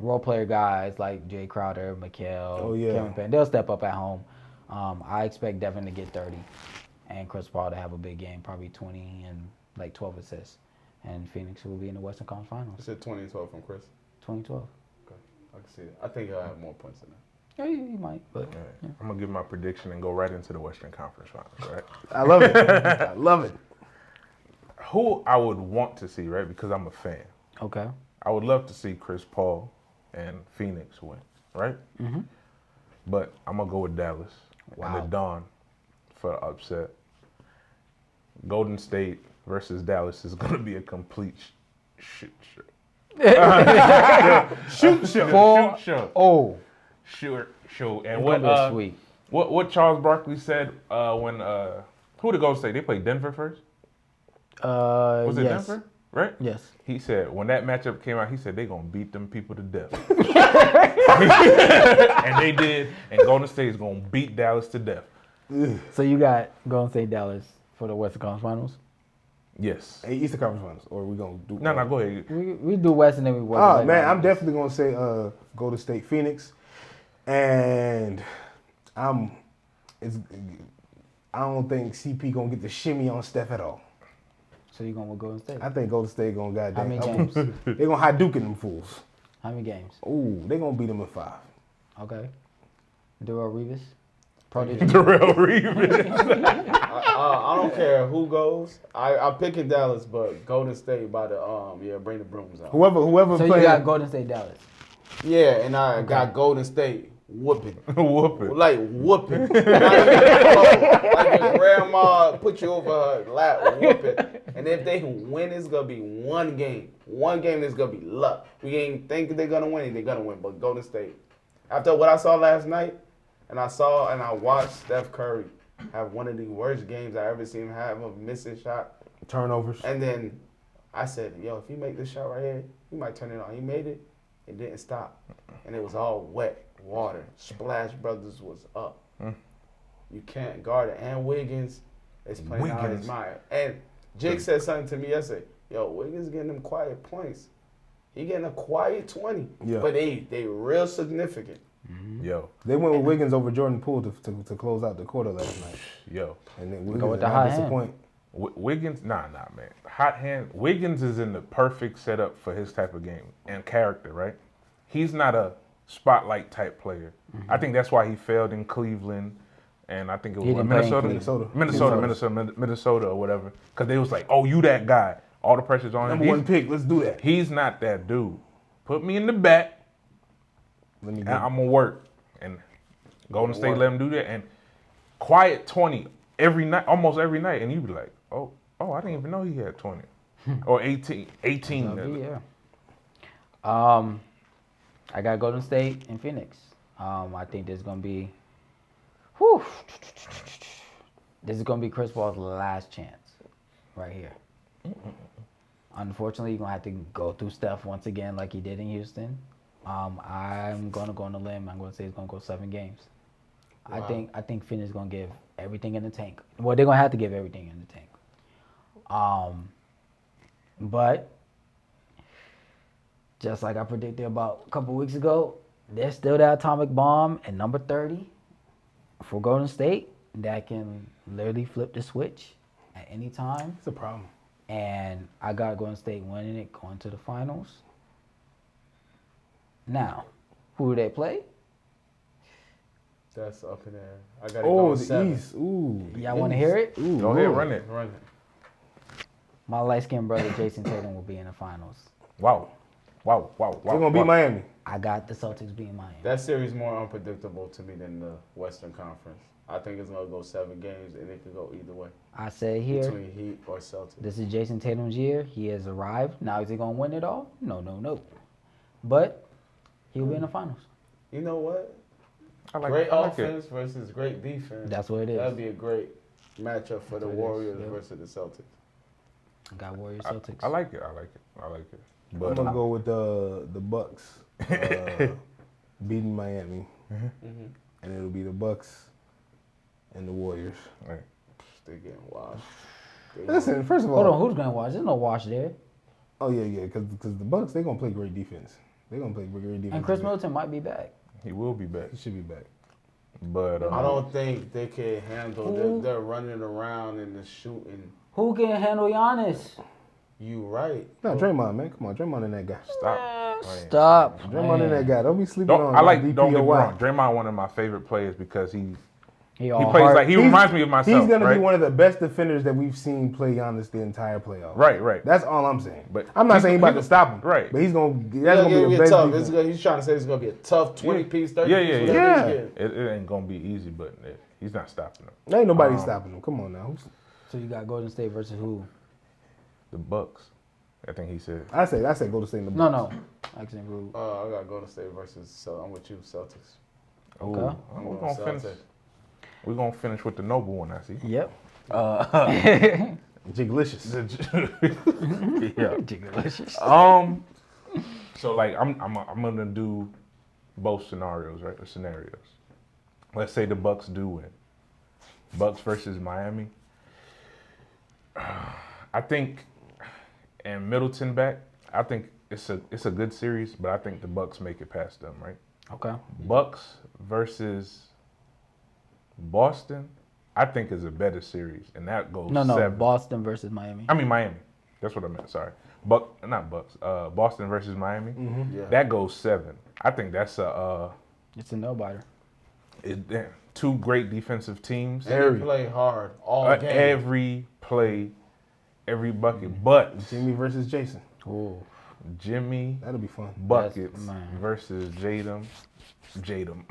[SPEAKER 3] role player guys like Jay Crowder, Mikal,
[SPEAKER 2] Oh, yeah.
[SPEAKER 3] Kevin Payne, they'll step up at home. I expect Devin to get 30 and Chris Paul to have a big game, probably 20 and like 12 assists. And Phoenix will be in the Western Conference
[SPEAKER 1] I
[SPEAKER 3] Finals,
[SPEAKER 1] said 2012 from Chris.
[SPEAKER 3] 2012.
[SPEAKER 1] I can see it. I think he'll have more points than that.
[SPEAKER 3] Yeah, he might, but
[SPEAKER 4] All right. I'm gonna give my prediction and go right into the Western Conference Finals, right?
[SPEAKER 2] I love it. I love it.
[SPEAKER 4] Who I would want to see, right? Because I'm a fan.
[SPEAKER 3] okay.
[SPEAKER 4] I would love to see Chris Paul and Phoenix win, right?
[SPEAKER 3] Mm-hmm.
[SPEAKER 4] But I'm gonna go with Dallas and the
[SPEAKER 3] Wow.
[SPEAKER 4] Dawn for the upset. Golden State versus Dallas is gonna be a complete shit show. Shoot show. Shoot show.
[SPEAKER 3] Oh,
[SPEAKER 4] Shoot show. And
[SPEAKER 3] it's gonna be sweet.
[SPEAKER 4] what Charles Barkley said when who the Golden State? They played Denver first. Was it
[SPEAKER 3] yes.
[SPEAKER 4] Denver? Right?
[SPEAKER 3] Yes.
[SPEAKER 4] He said when that matchup came out, he said they gonna beat them people to death. And they did. And Golden State is gonna beat Dallas to death.
[SPEAKER 3] So you got Golden State Dallas for the Western Conference Finals.
[SPEAKER 4] Yes.
[SPEAKER 2] Hey, Eastern Conference Finals, or we gonna do?
[SPEAKER 4] No, go ahead.
[SPEAKER 3] We do West and then we West.
[SPEAKER 2] Oh man, I'm definitely gonna say Golden State Phoenix, and I don't think CP gonna get the shimmy on Steph at all.
[SPEAKER 3] So you going with Golden State?
[SPEAKER 2] I think Golden State gonna
[SPEAKER 3] How
[SPEAKER 2] goddamn.
[SPEAKER 3] many games?
[SPEAKER 2] They gonna Hadouken them fools.
[SPEAKER 3] How many games?
[SPEAKER 2] Ooh, they gonna beat them in 5.
[SPEAKER 3] Okay. Darrell Reeves. Prodigy.
[SPEAKER 4] Darrell Reeves.
[SPEAKER 1] I don't care who goes. I'm picking Dallas, but Golden State by the bring the brooms out.
[SPEAKER 2] Whoever
[SPEAKER 3] So you
[SPEAKER 2] playing.
[SPEAKER 3] got Golden State Dallas.
[SPEAKER 1] Yeah, and I got Golden State whooping.
[SPEAKER 4] Whooping.
[SPEAKER 1] Like whooping. Not even close. Like your grandma put you over her lap whooping. And if they win, it's gonna be one game. One game that's gonna be luck. We ain't think they're gonna win, they're gonna win. But Golden State, After what I saw last night, and I watched Steph Curry have one of the worst games I ever seen him have of missing shot.
[SPEAKER 2] Turnovers.
[SPEAKER 1] And then I said, yo, if you make this shot right here, you might turn it on. He made it. It didn't stop. And it was all wet water. Splash Brothers was up. You can't guard it. And Wiggins is playing out his mind. And Jake said something to me yesterday. Yo, Wiggins getting them quiet points. He getting a quiet 20.
[SPEAKER 2] Yeah.
[SPEAKER 1] But they real significant.
[SPEAKER 4] Yo.
[SPEAKER 2] They went with Wiggins over Jordan Poole to close out the quarter last night.
[SPEAKER 4] Yo.
[SPEAKER 2] And then
[SPEAKER 3] Go
[SPEAKER 2] Wiggins
[SPEAKER 3] with
[SPEAKER 2] did
[SPEAKER 3] the
[SPEAKER 2] not
[SPEAKER 3] hot hand.
[SPEAKER 2] disappoint.
[SPEAKER 4] Wiggins, nah, man. Hot hand. Wiggins is in the perfect setup for his type of game and character, right? He's not a spotlight type player. I think that's why he failed in Cleveland, and I think it was
[SPEAKER 3] He
[SPEAKER 4] what,
[SPEAKER 3] didn't play in
[SPEAKER 4] Minnesota or whatever. Because they was like, oh, you that guy. All the pressure's on him.
[SPEAKER 2] Number one pick. Let's do that.
[SPEAKER 4] He's not that dude. Put me in the back,
[SPEAKER 2] Let me
[SPEAKER 4] and
[SPEAKER 2] get
[SPEAKER 4] I'm gonna work. And Golden State let him do that, and quiet 20 every night, almost every night, and you be like, oh, I didn't even know he had 20 or 18.
[SPEAKER 3] Yeah. I got Golden State and Phoenix. I think there's gonna be, this is gonna be Chris Paul's last chance, right here. Unfortunately, you're gonna have to go through Steph once again, like he did in Houston. I'm gonna go on a limb. I'm gonna say it's gonna go 7 games. Wow. I think Phoenix is gonna give everything in the tank. Well, they're gonna have to give everything in the tank. But just like I predicted about a couple weeks ago, there's still that atomic bomb at number 30 for Golden State that can literally flip the switch at any time.
[SPEAKER 2] It's a problem.
[SPEAKER 3] And I got Golden State winning it, going to the finals. Now, who do they play?
[SPEAKER 1] That's up in there. I got to go
[SPEAKER 2] the
[SPEAKER 1] 7.
[SPEAKER 2] East. Ooh.
[SPEAKER 3] Y'all want to hear it?
[SPEAKER 2] Ooh,
[SPEAKER 4] Go ahead,
[SPEAKER 2] Lord.
[SPEAKER 4] run it.
[SPEAKER 1] Run it.
[SPEAKER 3] My light-skinned brother, Jason Tatum, will be in the finals.
[SPEAKER 4] Wow.
[SPEAKER 2] They're gonna beat Miami.
[SPEAKER 3] I got the Celtics beating Miami.
[SPEAKER 1] That series more unpredictable to me than the Western Conference. I think it's going to go 7 games, and it could go either way.
[SPEAKER 3] I say here,
[SPEAKER 1] Between Heat or Celtics.
[SPEAKER 3] this is Jason Tatum's year. He has arrived. Now, is he going to win it all? No. But he'll be in the finals.
[SPEAKER 1] You know what?
[SPEAKER 4] I like,
[SPEAKER 1] Great
[SPEAKER 4] I like
[SPEAKER 1] offense versus great defense.
[SPEAKER 3] That's what it is.
[SPEAKER 1] That'd be a great matchup for the Warriors
[SPEAKER 3] Yep.
[SPEAKER 1] versus the Celtics.
[SPEAKER 3] Got Warriors, Celtics.
[SPEAKER 4] I like it.
[SPEAKER 2] I'm
[SPEAKER 4] But
[SPEAKER 2] gonna go with the Bucks beating Miami, and it'll be the Bucks and the Warriors.
[SPEAKER 4] right.
[SPEAKER 1] They're getting washed.
[SPEAKER 2] Listen, first of all,
[SPEAKER 3] Hold on, who's going to watch? There's no wash there.
[SPEAKER 2] Oh yeah, because the Bucks they're gonna play great defense. They're gonna play great defense.
[SPEAKER 3] And Chris Middleton might be back.
[SPEAKER 4] He will be back.
[SPEAKER 2] He should be back.
[SPEAKER 4] But
[SPEAKER 1] I don't think they can handle. They're running around and the shooting.
[SPEAKER 3] Who can handle Giannis?
[SPEAKER 1] You right.
[SPEAKER 2] No, Draymond, man, come on, Draymond and that guy.
[SPEAKER 4] stop.
[SPEAKER 3] Stop.
[SPEAKER 2] Draymond and that guy. Don't be sleeping
[SPEAKER 4] Don't
[SPEAKER 2] on.
[SPEAKER 4] get me
[SPEAKER 2] DPOY.
[SPEAKER 4] wrong. Draymond one of my favorite players because he
[SPEAKER 3] He
[SPEAKER 4] plays like he reminds me of myself.
[SPEAKER 2] He's gonna
[SPEAKER 4] right?
[SPEAKER 2] be one of the best defenders that we've seen play Giannis the entire playoff.
[SPEAKER 4] Right.
[SPEAKER 2] That's all I'm saying.
[SPEAKER 4] But
[SPEAKER 2] I'm not
[SPEAKER 4] he's-
[SPEAKER 2] saying he's about to
[SPEAKER 4] he's-
[SPEAKER 2] stop him.
[SPEAKER 4] right.
[SPEAKER 2] But he's gonna. That's
[SPEAKER 1] It's
[SPEAKER 2] gonna be the best
[SPEAKER 1] tough.
[SPEAKER 2] defense.
[SPEAKER 1] He's trying to say it's gonna be a tough 20-piece, 30-piece.
[SPEAKER 4] Yeah.
[SPEAKER 1] whatever it is.
[SPEAKER 4] It ain't gonna be easy, but he's not stopping them.
[SPEAKER 2] Ain't nobody stopping him. Come on now.
[SPEAKER 3] So you got Golden State versus who?
[SPEAKER 4] The Bucks, I think he said.
[SPEAKER 2] I say go to State in the
[SPEAKER 3] No. Accent rude.
[SPEAKER 1] I got Golden State versus. So I'm with you, Celtics.
[SPEAKER 3] Okay.
[SPEAKER 4] Ooh, we're gonna finish.
[SPEAKER 1] Celtics.
[SPEAKER 4] We're gonna finish with the noble one. I see.
[SPEAKER 3] Yep.
[SPEAKER 2] Jiglicious.
[SPEAKER 4] Yeah.
[SPEAKER 3] Delicious.
[SPEAKER 4] So like I'm gonna do both scenarios, right? The scenarios. Let's say the Bucks do win. Bucks versus Miami. I think, and Middleton back. I think it's a good series, but I think the Bucks make it past them, right?
[SPEAKER 3] Okay.
[SPEAKER 4] Bucks versus Boston. I think is a better series, and that goes
[SPEAKER 3] No.
[SPEAKER 4] 7.
[SPEAKER 3] Boston versus Miami.
[SPEAKER 4] I mean Miami. That's what I meant. Sorry, not Bucks. Boston versus Miami.
[SPEAKER 1] Yeah.
[SPEAKER 4] That goes 7. I think that's
[SPEAKER 3] It's a no-biter.
[SPEAKER 4] two great defensive teams.
[SPEAKER 1] And they play hard all game.
[SPEAKER 4] Every play, every bucket. But
[SPEAKER 2] Jimmy versus Jason.
[SPEAKER 3] Ooh.
[SPEAKER 4] Jimmy
[SPEAKER 2] That'll be fun.
[SPEAKER 4] buckets
[SPEAKER 3] man.
[SPEAKER 4] versus Jadam.
[SPEAKER 2] Jalen.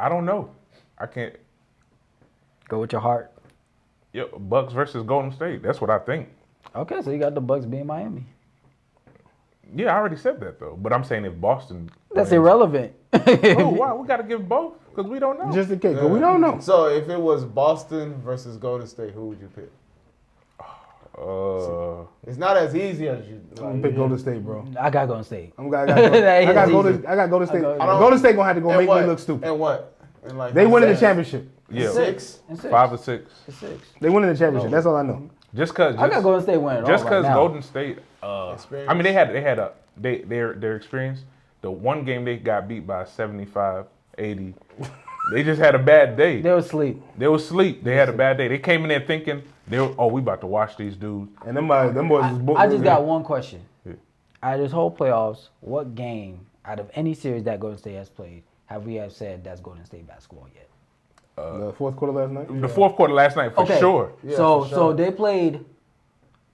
[SPEAKER 4] I don't know. I can't.
[SPEAKER 3] Go with your heart.
[SPEAKER 4] Bucks versus Golden State. That's what I think.
[SPEAKER 3] Okay, so you got the Bucks being Miami.
[SPEAKER 4] Yeah, I already said that though. But I'm saying if Boston.
[SPEAKER 3] That's
[SPEAKER 4] wins-
[SPEAKER 3] irrelevant.
[SPEAKER 4] Oh, why? We got to give both because we don't know.
[SPEAKER 2] Just in case, 'cause we don't know.
[SPEAKER 1] So if it was Boston versus Golden State, who would you pick? It's not as easy as you.
[SPEAKER 2] I'm gonna pick Golden State, bro.
[SPEAKER 3] I got Golden State.
[SPEAKER 2] I got Golden State.
[SPEAKER 3] I
[SPEAKER 2] Golden State gonna have to go
[SPEAKER 1] And
[SPEAKER 2] make
[SPEAKER 1] what?
[SPEAKER 2] me look stupid.
[SPEAKER 1] And what? And like
[SPEAKER 2] They winning the championship.
[SPEAKER 4] Yeah,
[SPEAKER 1] Six.
[SPEAKER 3] And 6.
[SPEAKER 4] 5 or 6.
[SPEAKER 3] And 6.
[SPEAKER 2] They winning the championship. That's all I know.
[SPEAKER 4] Just because.
[SPEAKER 3] I got Golden State winning.
[SPEAKER 4] Just
[SPEAKER 3] because
[SPEAKER 4] because Golden State.
[SPEAKER 1] Experience.
[SPEAKER 4] I mean, their experience. The one game they got beat by 75, 80. They just had a bad day.
[SPEAKER 3] They were asleep.
[SPEAKER 4] They was asleep. They had a bad day. They came in there thinking we about to watch these dudes.
[SPEAKER 2] And them boys.
[SPEAKER 3] I just got one question.
[SPEAKER 4] Yeah.
[SPEAKER 3] Out of this whole playoffs, what game out of any series that Golden State has played have we said that's Golden State basketball yet?
[SPEAKER 2] The fourth quarter last night.
[SPEAKER 4] The fourth quarter last night for sure.
[SPEAKER 1] Yeah,
[SPEAKER 3] so
[SPEAKER 1] for sure.
[SPEAKER 3] so they played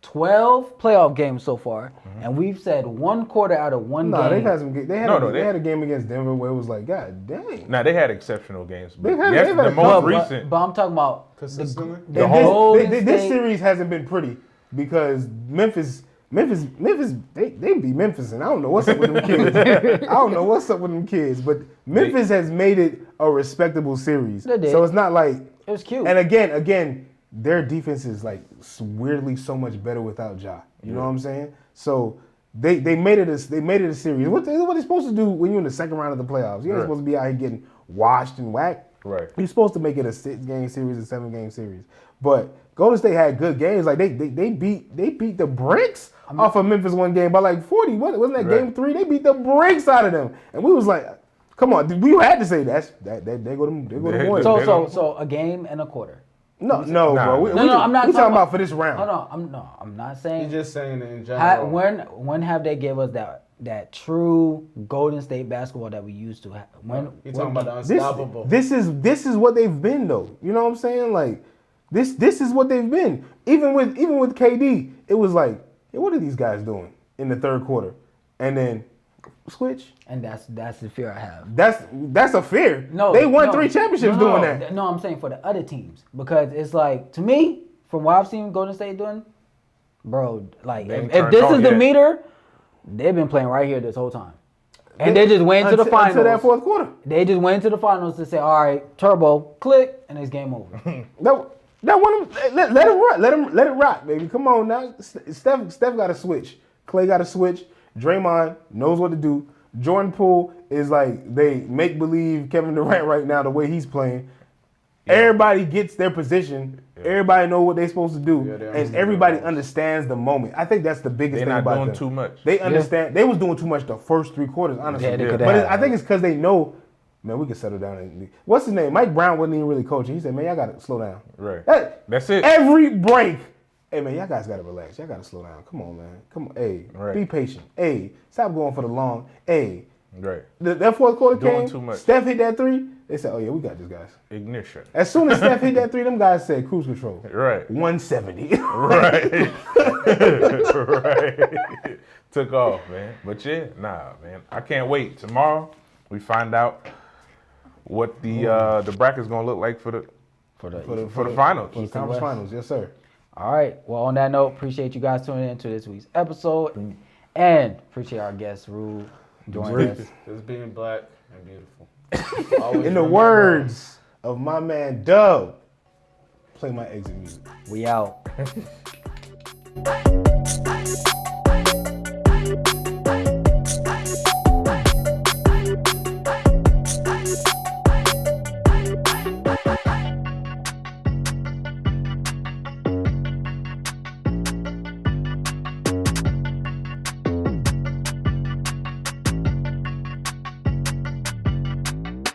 [SPEAKER 3] 12 playoff games so far, and we've said one quarter out of one
[SPEAKER 2] No,
[SPEAKER 3] game.
[SPEAKER 2] they've had some. They had a game against Denver where it was like, God dang.
[SPEAKER 4] Now they had exceptional games, but
[SPEAKER 2] They've had
[SPEAKER 4] the
[SPEAKER 2] a
[SPEAKER 4] most
[SPEAKER 2] couple.
[SPEAKER 4] recent.
[SPEAKER 3] But I'm talking about
[SPEAKER 1] Consistently?
[SPEAKER 3] the whole
[SPEAKER 2] This series hasn't been pretty because Memphis, they beat Memphis, and I don't know what's up with them kids. I don't know what's up with them kids, but Memphis has made it a respectable series.
[SPEAKER 3] They did.
[SPEAKER 2] So it's not like.
[SPEAKER 3] It was cute.
[SPEAKER 2] And again, their defense is like weirdly so much better without Ja. You know what I'm saying? So they made it a series. What they supposed to do when you're in the second round of the playoffs? You ain't supposed to be out here getting washed and whacked.
[SPEAKER 4] Right.
[SPEAKER 2] You're supposed to make it a 6-game series, a 7-game series. But Golden State had good games. Like they beat the bricks off of Memphis one game by like 40. Wasn't that game 3? They beat the bricks out of them, and we was like, come on, we had to say that they go to Warriors.
[SPEAKER 3] So a game and a quarter.
[SPEAKER 2] No,
[SPEAKER 4] Nah.
[SPEAKER 2] bro. We
[SPEAKER 3] I'm not
[SPEAKER 2] we talking about for this round.
[SPEAKER 3] Hold on, I'm not saying.
[SPEAKER 1] You're just saying it in general.
[SPEAKER 3] When have they give us that true Golden State basketball that we used to have?
[SPEAKER 1] You're talking about the unstoppable.
[SPEAKER 2] This is what they've been though. You know what I'm saying? Like this is what they've been. Even with KD, it was like, hey, what are these guys doing in the third quarter? And then switch.
[SPEAKER 3] And that's the fear I have.
[SPEAKER 2] That's a fear.
[SPEAKER 3] No,
[SPEAKER 2] they won 3 championships doing that.
[SPEAKER 3] No, I'm saying for the other teams because it's like to me, from what I've seen Golden State doing, bro. Like
[SPEAKER 4] They ain't
[SPEAKER 3] if
[SPEAKER 4] turned
[SPEAKER 3] this
[SPEAKER 4] on
[SPEAKER 3] is the
[SPEAKER 4] yet.
[SPEAKER 3] meter, they've been playing right here this whole time, and they just went into the finals.
[SPEAKER 2] Until that fourth quarter.
[SPEAKER 3] They just went into the finals to say, all right, turbo, click, and it's game over.
[SPEAKER 2] That one. Let him run. Let it rock, baby. Come on now. Steph got to switch. Klay got to switch. Draymond knows what to do. Jordan Poole is like they make believe Kevin Durant right now the way he's playing. Yeah. Everybody gets their position. Yeah. Everybody know what they're supposed to do, and everybody understands the moment. I think that's the biggest thing about them.
[SPEAKER 4] They're not doing too much.
[SPEAKER 2] They understand. They was doing too much the first 3 quarters, honestly.
[SPEAKER 3] Yeah,
[SPEAKER 2] but I think it's because they know, man, we can settle down. What's his name? Mike Brown wasn't even really coaching. He said, man, y'all got to slow down.
[SPEAKER 4] Right.
[SPEAKER 2] That's
[SPEAKER 4] it.
[SPEAKER 2] Every break. Hey, man, y'all guys got to relax. Y'all got to slow down. Come on, man. Come on. Hey, be patient. Hey, stop going for the long. Hey.
[SPEAKER 4] Right.
[SPEAKER 2] That fourth quarter
[SPEAKER 4] Doing
[SPEAKER 2] came,
[SPEAKER 4] too much.
[SPEAKER 2] Steph hit that 3. They said, oh, yeah, we got this, guys.
[SPEAKER 4] Ignition.
[SPEAKER 2] As soon as Steph hit that 3, them guys said cruise control.
[SPEAKER 4] Right.
[SPEAKER 2] 170.
[SPEAKER 4] Right. Right. Took off, man. But yeah, man. I can't wait. Tomorrow we find out what the bracket's gonna look like for the finals.
[SPEAKER 2] For the conference finals, yes, sir.
[SPEAKER 3] All right. Well, on that note, appreciate you guys tuning in to this week's episode, and appreciate our guest Rue joining us.
[SPEAKER 1] Just being black and beautiful. Always
[SPEAKER 2] In the words of my man Dub, play my exit music.
[SPEAKER 3] We out.